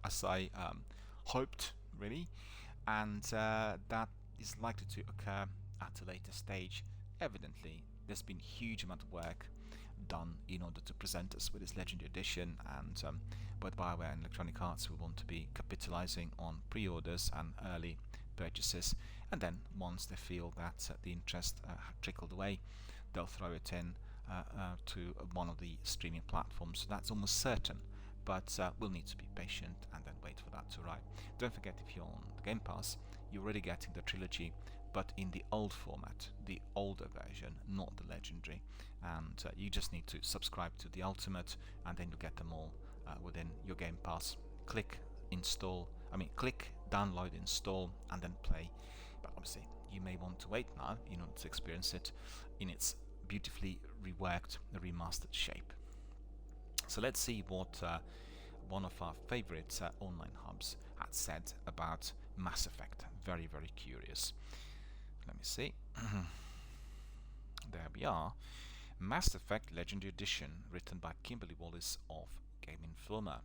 as I hoped, really, and that is likely to occur at a later stage. Evidently, there's been a huge amount of work done in order to present us with this Legendary Edition, and both BioWare and Electronic Arts will want to be capitalizing on pre-orders and early purchases, and then once they feel that the interest trickled away, they'll throw it in to one of the streaming platforms. So that's almost certain, but we'll need to be patient and then wait for that to arrive. Don't forget, if you're on the Game Pass, you're already getting the trilogy, but in the old format, the older version, not the Legendary, and you just need to subscribe to the Ultimate, and then you'll get them all within your Game Pass. Click download, install, and then play. But obviously you may want to wait now in order to experience it in its beautifully reworked, remastered shape. So let's see what one of our favorite online hubs had said about Mass Effect. Very, very curious. Let me see. There we are. Mass Effect Legendary Edition, written by Kimberly Wallace of Game Informer.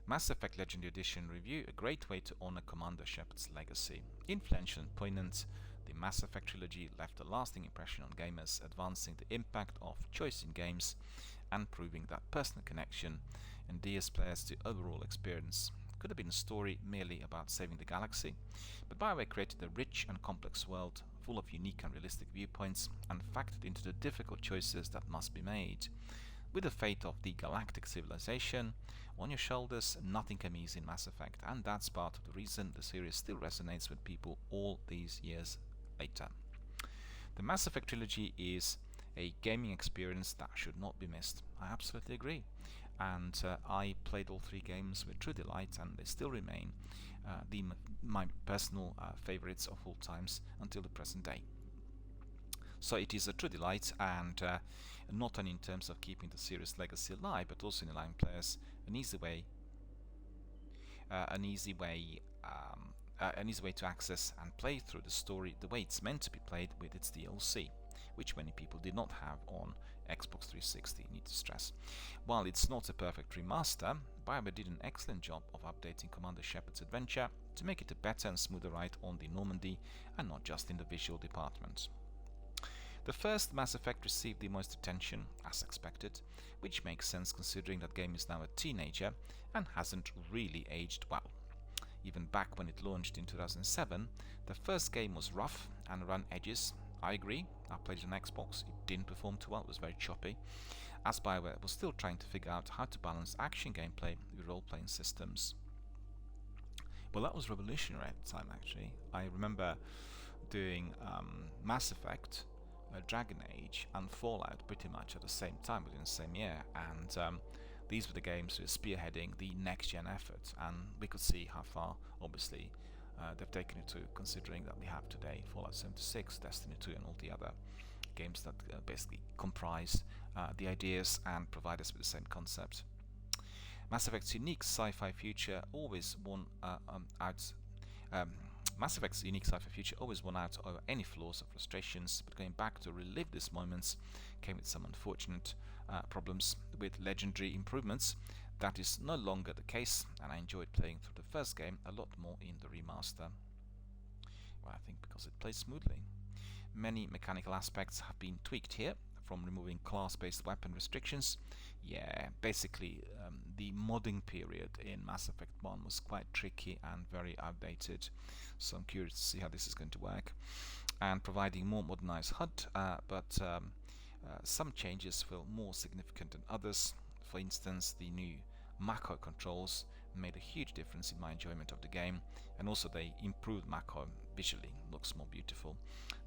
Mass Effect Legendary Edition review, a great way to honor Commander Shepard's legacy. Influential and poignant, the Mass Effect trilogy left a lasting impression on gamers, advancing the impact of choice in games and proving that personal connection endears players to overall experience. Could have been a story merely about saving the galaxy, but BioWare created a rich and complex world full of unique and realistic viewpoints and factored into the difficult choices that must be made. With the fate of the galactic civilization on your shoulders, nothing can be easy in Mass Effect, and that's part of the reason the series still resonates with people all these years later. The Mass Effect trilogy is a gaming experience that should not be missed. I absolutely agree, and I played all three games with true delight, and they still remain my personal favorites of all times until the present day. So it is a true delight, and not only in terms of keeping the series legacy alive, but also in allowing players an easy way to access and play through the story the way it's meant to be played with its DLC, which many people did not have on Xbox 360, need to stress. While it's not a perfect remaster, BioWare did an excellent job of updating Commander Shepard's adventure to make it a better and smoother ride on the Normandy, and not just in the visual department. The first Mass Effect received the most attention, as expected, which makes sense considering that game is now a teenager and hasn't really aged well. Even back when it launched in 2007, the first game was rough and around edges. I agree, I played it on Xbox, it didn't perform too well, it was very choppy, as BioWare was still trying to figure out how to balance action gameplay with role-playing systems. Well, that was revolutionary at the time, actually. I remember doing Mass Effect, Dragon Age and Fallout pretty much at the same time, within the same year, and these were the games that were spearheading the next-gen effort, and we could see how far, obviously, they've taken it to, considering that we have today Fallout 76, Destiny 2 and all the other games that basically comprise the ideas and provide us with the same concept. Mass Effect's unique sci-fi future always won out. Mass Effect's unique sci-fi future always won out over any flaws or frustrations, but going back to relive these moments came with some unfortunate problems with legendary improvements. That is no longer the case, and I enjoyed playing through the first game a lot more in the remaster. Well, I think because it plays smoothly. Many mechanical aspects have been tweaked here, from removing class-based weapon restrictions. Yeah, basically the modding period in Mass Effect 1 was quite tricky and very outdated, so I'm curious to see how this is going to work. And providing more modernized HUD, but some changes feel more significant than others. For instance, the new Mako controls made a huge difference in my enjoyment of the game, and also they improved Mako visually, looks more beautiful.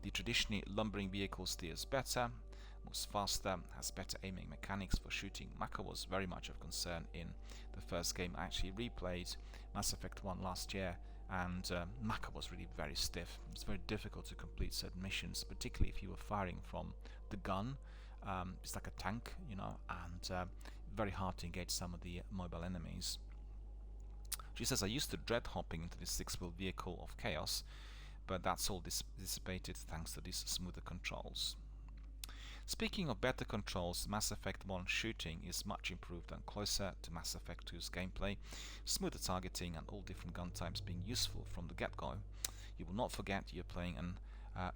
The traditionally lumbering vehicle steers better, moves faster, has better aiming mechanics for shooting. Mako was very much of concern in the first game. I actually replayed Mass Effect 1 last year, and Mako was really very stiff. It's very difficult to complete certain missions, particularly if you were firing from the gun. It's like a tank, you know, and very hard to engage some of the mobile enemies. She says, I used to dread hopping into this six-wheel vehicle of chaos, but that's all dissipated thanks to these smoother controls. Speaking of better controls, Mass Effect 1 shooting is much improved and closer to Mass Effect 2's gameplay, smoother targeting and all different gun types being useful from the get-go. You will not forget you're playing an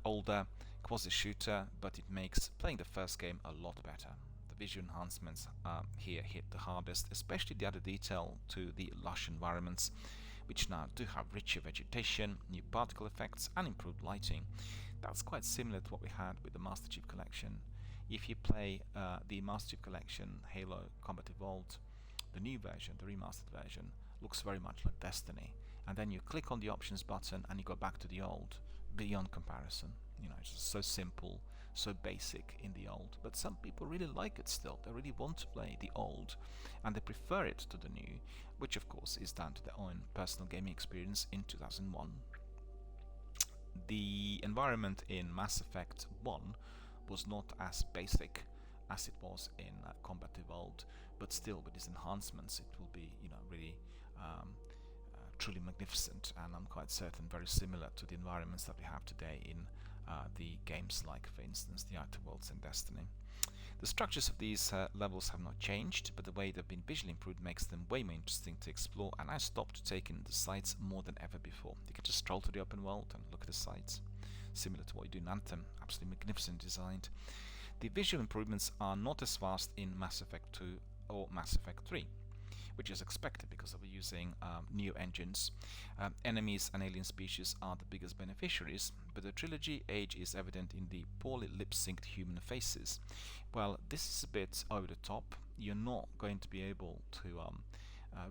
older quasi-shooter, but it makes playing the first game a lot better. The visual enhancements here hit the hardest, especially the added detail to the lush environments, which now do have richer vegetation, new particle effects and improved lighting. That's quite similar to what we had with the Master Chief Collection. If you play the Master Chief Collection, Halo Combat Evolved, the new version, the remastered version, looks very much like Destiny. And then you click on the options button and you go back to the old, beyond comparison. You know, it's just so simple, so basic in the old. But some people really like it still. They really want to play the old, and they prefer it to the new, which of course is down to their own personal gaming experience in 2001. The environment in Mass Effect 1 was not as basic as it was in Combat Evolved, but still with these enhancements it will be, you know, really truly magnificent, and I'm quite certain very similar to the environments that we have today in the games like, for instance, the Outer Worlds and Destiny. The structures of these levels have not changed, but the way they've been visually improved makes them way more interesting to explore, and I stopped taking the sights more than ever before. You can just stroll to the open world and look at the sights, similar to what you do in Anthem, absolutely magnificent designed. The visual improvements are not as fast in Mass Effect 2 or Mass Effect 3, which is expected because of using new engines. Enemies and alien species are the biggest beneficiaries, but the trilogy age is evident in the poorly lip-synced human faces. Well, this is a bit over the top. You're not going to be able to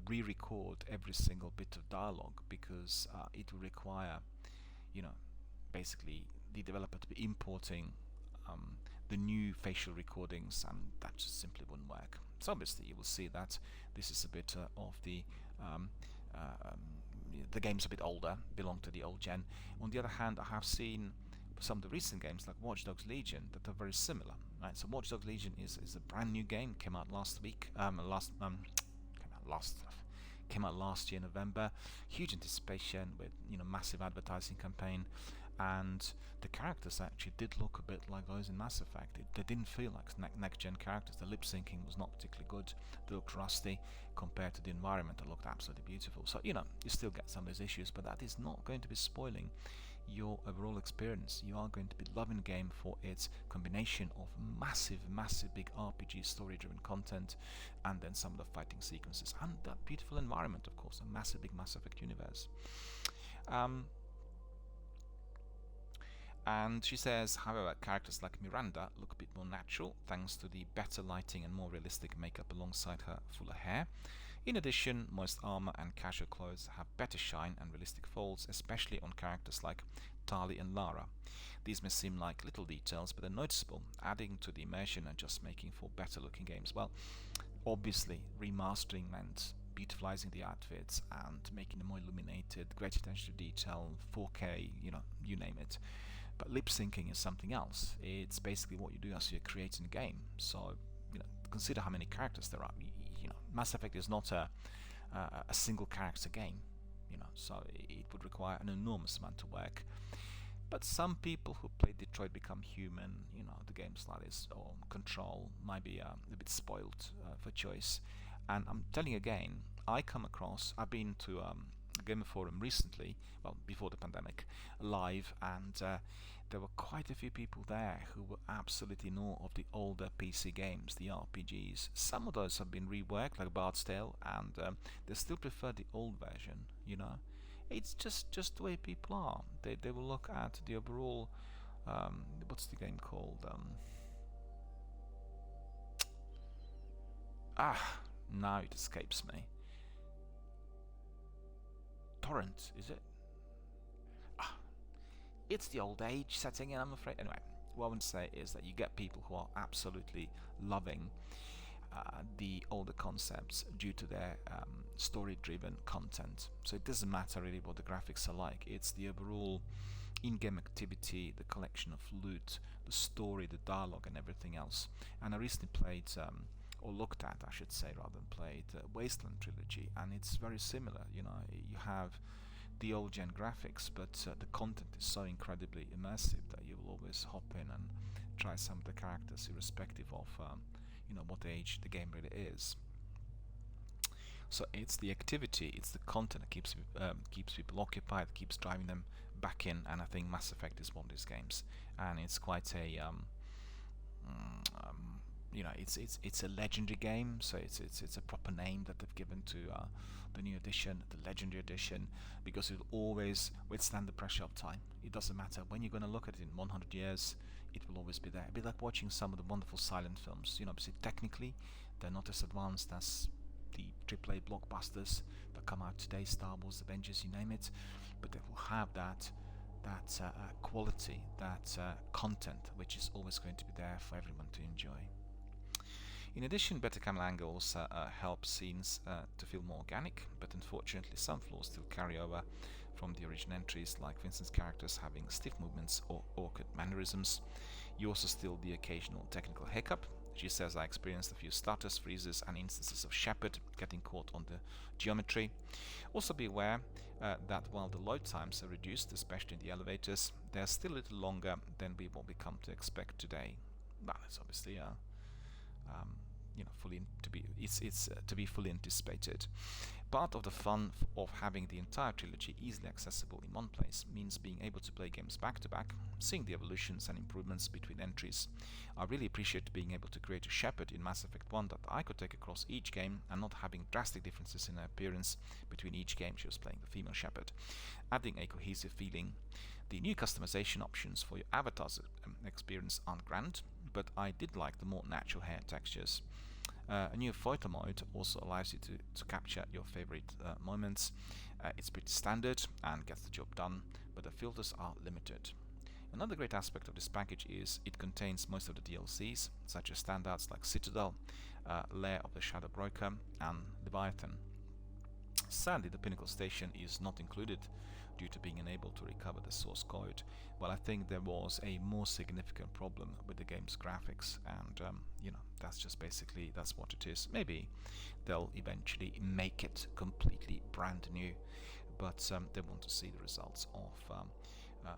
re-record every single bit of dialogue, because it will require, you know, basically the developer to be importing the new facial recordings, and that just simply wouldn't work. So obviously you will see that this is a bit of the game's a bit older, belong to the old gen. On the other hand, I have seen some of the recent games like Watchdogs Legion that are very similar. Right? So Watchdogs Legion is a brand new game, came out last week, came out last year, November. Huge anticipation with, you know, massive advertising campaign, and the characters actually did look a bit like those in Mass Effect. They didn't feel like next-gen characters. The lip syncing was not particularly good. They looked rusty compared to the environment that looked absolutely beautiful. So, you know, you still get some of those issues, but that is not going to be spoiling your overall experience. You are going to be loving the game for its combination of massive big RPG story-driven content, and then some of the fighting sequences, and that beautiful environment, of course, a massive big Mass Effect universe. And she says, however, characters like Miranda look a bit more natural thanks to the better lighting and more realistic makeup alongside her fuller hair. In addition, most armor and casual clothes have better shine and realistic folds, especially on characters like Tali and Lara. These may seem like little details, but they're noticeable, adding to the immersion and just making for better looking games. Well, obviously, remastering meant beautifying the outfits and making them more illuminated, great attention to detail, 4K, you know, you name it. But lip syncing is something else. It's basically what you do as you're creating a game. So, you know, consider how many characters there are. You know, Mass Effect is not a single character game. You know, so it would require an enormous amount of work. But some people who play Detroit Become Human, the games like this, or Control, might be a bit spoiled for choice. And I'm telling you again, I've been to Gamer Forum recently, well, before the pandemic, live, and there were quite a few people there who were absolutely in awe of the older PC games, the RPGs. Some of those have been reworked, like Bard's Tale, and they still prefer the old version. It's just the way people are. They will look at the overall, what's the game called? Now it escapes me. Torrent, is it? It's the old age setting in, I'm afraid. Anyway, what I want to say is that you get people who are absolutely loving the older concepts due to their story-driven content. So it doesn't matter really what the graphics are like. It's the overall in-game activity, the collection of loot, the story, the dialogue, and everything else. And I recently played, or looked at, I should say, rather than played, Wasteland Trilogy, and it's very similar. You have the old gen graphics, but the content is so incredibly immersive that you will always hop in and try some of the characters, irrespective of what age the game really is. So it's the activity, it's the content that keeps people occupied, keeps driving them back in, and I think Mass Effect is one of these games, and it's quite a it's a legendary game, so it's a proper name that they've given to the new edition, the legendary edition, because it will always withstand the pressure of time. It doesn't matter when you're going to look at it in 100 years, it will always be there. It'd be like watching some of the wonderful silent films. Obviously technically they're not as advanced as the AAA blockbusters that come out today, Star Wars, Avengers, you name it, but they will have that quality, that content, which is always going to be there for everyone to enjoy. In addition, better camera angles help scenes to feel more organic, but unfortunately some flaws still carry over from the original entries, like for instance characters having stiff movements or awkward mannerisms. You also still the occasional technical hiccup. She says, I experienced a few stutters, freezes, and instances of Shepard getting caught on the geometry. Also be aware that while the load times are reduced, especially in the elevators, they're still a little longer than what we come to expect today. Well, it's obviously to be fully anticipated. Part of the fun of having the entire trilogy easily accessible in one place means being able to play games back to back, seeing the evolutions and improvements between entries. I really appreciate being able to create a Shepard in Mass Effect 1 that I could take across each game and not having drastic differences in her appearance between each game she was playing the female Shepard, adding a cohesive feeling. The new customization options for your avatar's experience aren't grand, but I did like the more natural hair textures. A new photo mode also allows you to capture your favorite moments. It's pretty standard and gets the job done, but the filters are limited. Another great aspect of this package is it contains most of the DLCs, such as standouts like Citadel, Lair of the Shadow Broker, and Leviathan. Sadly, the Pinnacle Station is not included due to being unable to recover the source code. Well, I think there was a more significant problem with the game's graphics, and that's just basically, that's what it is. Maybe they'll eventually make it completely brand new, but they want to see the results of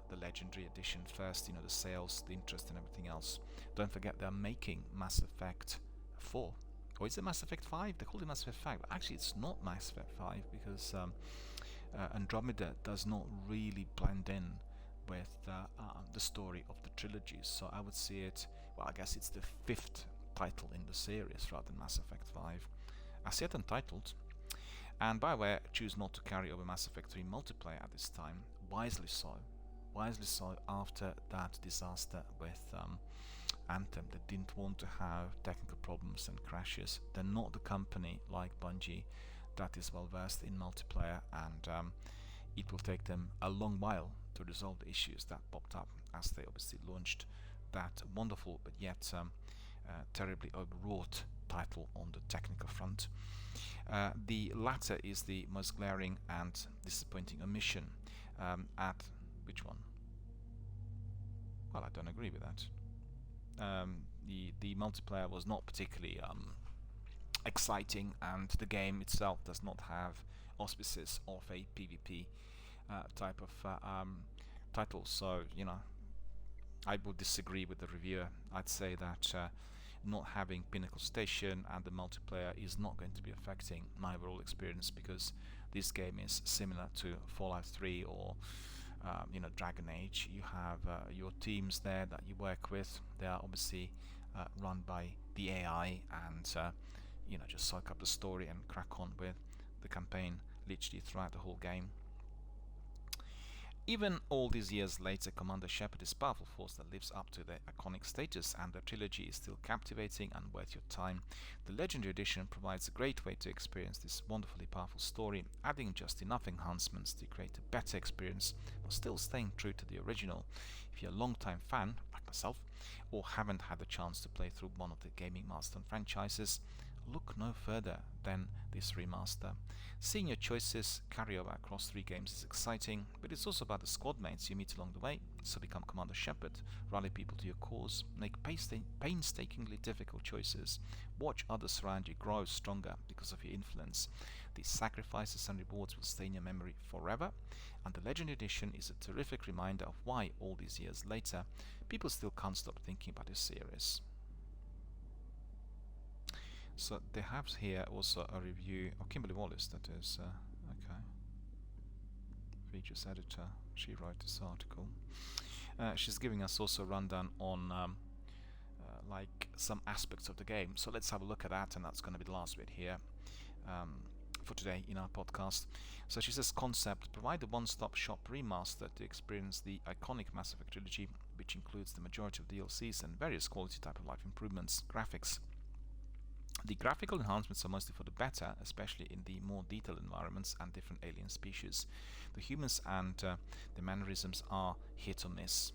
the Legendary Edition first, the sales, the interest and everything else. Don't forget they're making Mass Effect 4. Or is it Mass Effect 5? They call it Mass Effect 5. But actually, it's not Mass Effect 5 because Andromeda does not really blend in with the story of the trilogy. So I would see it, well, I guess it's the 5th title in the series rather than Mass Effect 5. I see it Untitled. And BioWare choose not to carry over Mass Effect 3 multiplayer at this time. Wisely so. Wisely so after that disaster with Anthem. They didn't want to have technical problems and crashes. They're not the company like Bungie that is well versed in multiplayer, and it will take them a long while to resolve the issues that popped up as they obviously launched that wonderful but yet terribly overwrought title on the technical front. The latter is the most glaring and disappointing omission. At which one? Well, I don't agree with that. The multiplayer was not particularly exciting, and the game itself does not have auspices of a PvP type of title. So, I would disagree with the reviewer. I'd say that not having Pinnacle Station and the multiplayer is not going to be affecting my overall experience, because this game is similar to Fallout 3 or Dragon Age. You have your teams there that you work with. They are obviously run by the AI, and just soak up the story and crack on with the campaign literally throughout the whole game. Even all these years later, Commander Shepard is a powerful force that lives up to their iconic status, and the trilogy is still captivating and worth your time. The Legendary Edition provides a great way to experience this wonderfully powerful story, adding just enough enhancements to create a better experience, while still staying true to the original. If you're a long-time fan, like myself, or haven't had the chance to play through one of the gaming milestone franchises, look no further than this remaster. Seeing your choices carry over across 3 games is exciting, but it's also about the squad mates you meet along the way. So become Commander Shepard, rally people to your cause, make painstakingly difficult choices, watch others around you grow stronger because of your influence. These sacrifices and rewards will stay in your memory forever, and the Legendary Edition is a terrific reminder of why, all these years later, people still can't stop thinking about this series. So they have here also a review of Kimberly Wallace, that is, okay, features editor. She wrote this article. She's giving us also a rundown on like some aspects of the game. So let's have a look at that, and that's going to be the last bit here for today in our podcast. So she says, concept: provide a one-stop shop remaster to experience the iconic Mass Effect trilogy, which includes the majority of DLCs and various quality type of life improvements. Graphics: the graphical enhancements are mostly for the better, especially in the more detailed environments and different alien species. The humans and the mannerisms are hit or miss.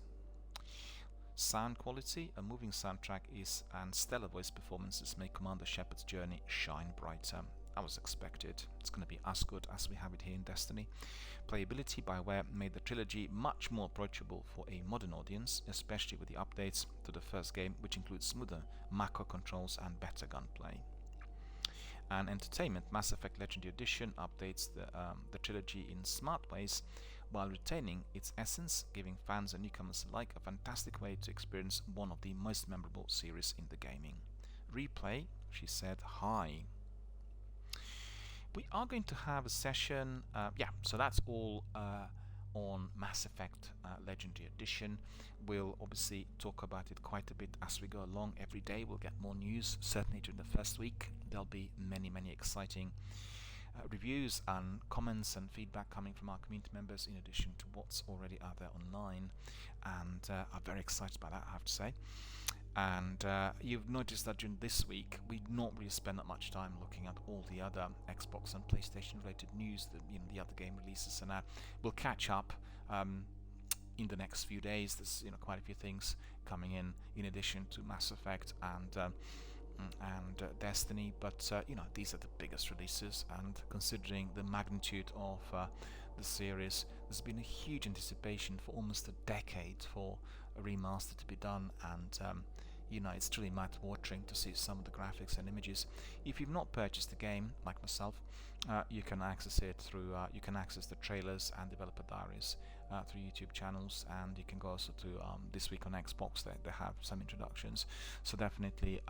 Sound quality: a moving soundtrack and stellar voice performances make Commander Shepard's journey shine brighter. That was expected. It's going to be as good as we have it here in Destiny. Playability: BioWare made the trilogy much more approachable for a modern audience, especially with the updates to the first game, which includes smoother macro controls and better gunplay. And entertainment: Mass Effect Legendary Edition updates the trilogy in smart ways while retaining its essence, giving fans and newcomers alike a fantastic way to experience one of the most memorable series in the gaming. Replay, she said, high. We are going to have a session, so that's all on Mass Effect Legendary Edition. We'll obviously talk about it quite a bit as we go along. Every day we'll get more news. Certainly during the first week there'll be many exciting reviews and comments and feedback coming from our community members, in addition to what's already out there online, and I'm very excited about that, I have to say. And you've noticed that during this week we not really spend that much time looking at all the other Xbox and PlayStation related news, the other game releases, and we'll catch up in the next few days. There's quite a few things coming in addition to Mass Effect and Destiny, but these are the biggest releases, and considering the magnitude of the series, there's been a huge anticipation for almost a decade for a remaster to be done, and it's truly mouth-watering to see some of the graphics and images. If you've not purchased the game, like myself, you can access it through you can access the trailers and developer diaries through YouTube channels, and you can go also to This Week on Xbox. They have some introductions, so definitely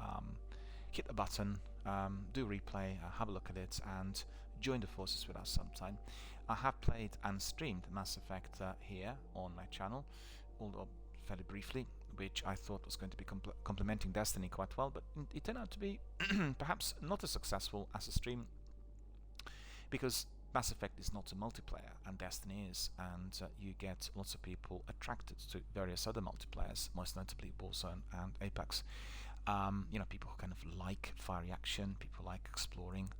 hit the button, do replay, have a look at it, and join the forces with us sometime. I have played and streamed Mass Effect here on my channel, although fairly briefly, which I thought was going to be complementing Destiny quite well, but it turned out to be perhaps not as successful as a stream, because Mass Effect is not a multiplayer and Destiny is, and you get lots of people attracted to various other multiplayers, most notably Warzone and Apex. People who kind of like fiery action, people like exploring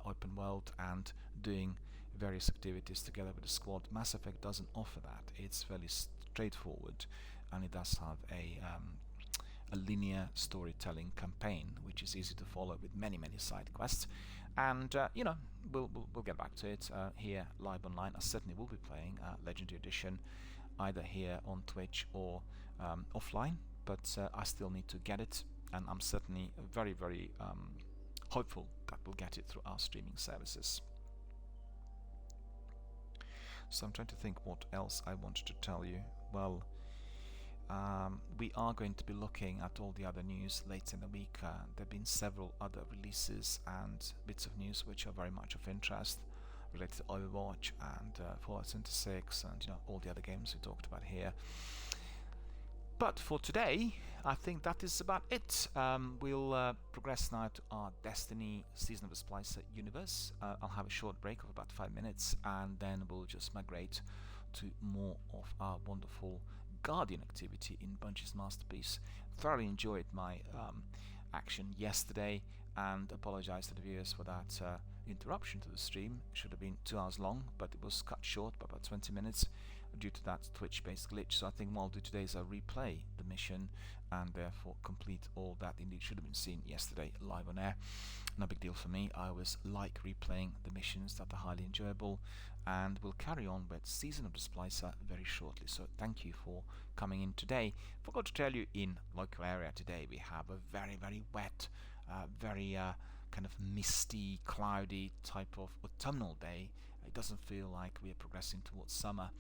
open world and doing various activities together with the squad. Mass Effect doesn't offer that. It's fairly straightforward, and it does have a linear storytelling campaign, which is easy to follow with many side quests. And we'll get back to it here live online. I certainly will be playing Legendary Edition either here on Twitch or offline, but I still need to get it, and I'm certainly very hopeful that we'll get it through our streaming services. So I'm trying to think what else I wanted to tell you. Well, we are going to be looking at all the other news later in the week. There have been several other releases and bits of news which are very much of interest related to Overwatch and Fallout 76 and all the other games we talked about here. But for today, I think that is about it. We'll progress now to our Destiny Season of the Splicer universe. I'll have a short break of about 5 minutes, and then we'll just migrate to more of our wonderful Guardian activity in Bungie's Masterpiece. Thoroughly enjoyed my action yesterday, and apologize to the viewers for that interruption to the stream. It should have been 2 hours long, but it was cut short by about 20 minutes due to that Twitch-based glitch. So I think what I'll do today is I'll replay the mission and therefore complete all that indeed should have been seen yesterday live on air. No big deal for me. I always like replaying the missions that are highly enjoyable, and we'll carry on with Season of the Splicer very shortly. So thank you for coming in today. Forgot to tell you, in local area today we have a very, very wet, very kind of misty, cloudy type of autumnal day. It doesn't feel like we are progressing towards summer,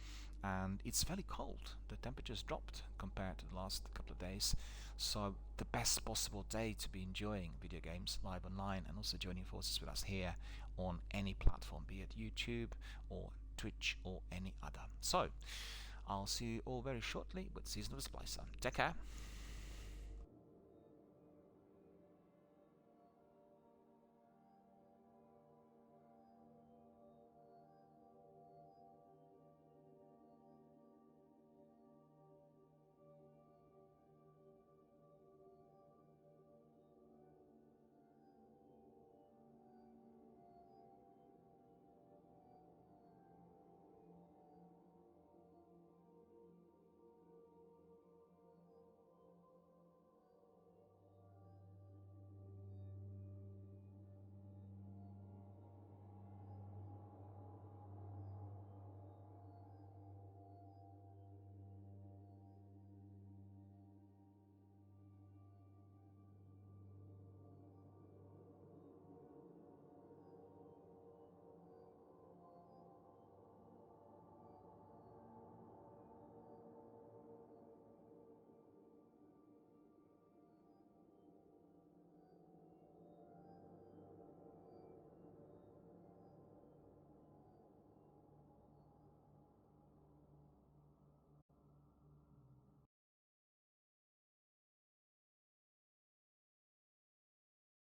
and it's fairly cold. The temperature's dropped compared to the last couple of days, so the best possible day to be enjoying video games live online and also joining forces with us here on any platform, be it YouTube or Twitch or any other. So I'll see you all very shortly with Season of the Splicer. Take care.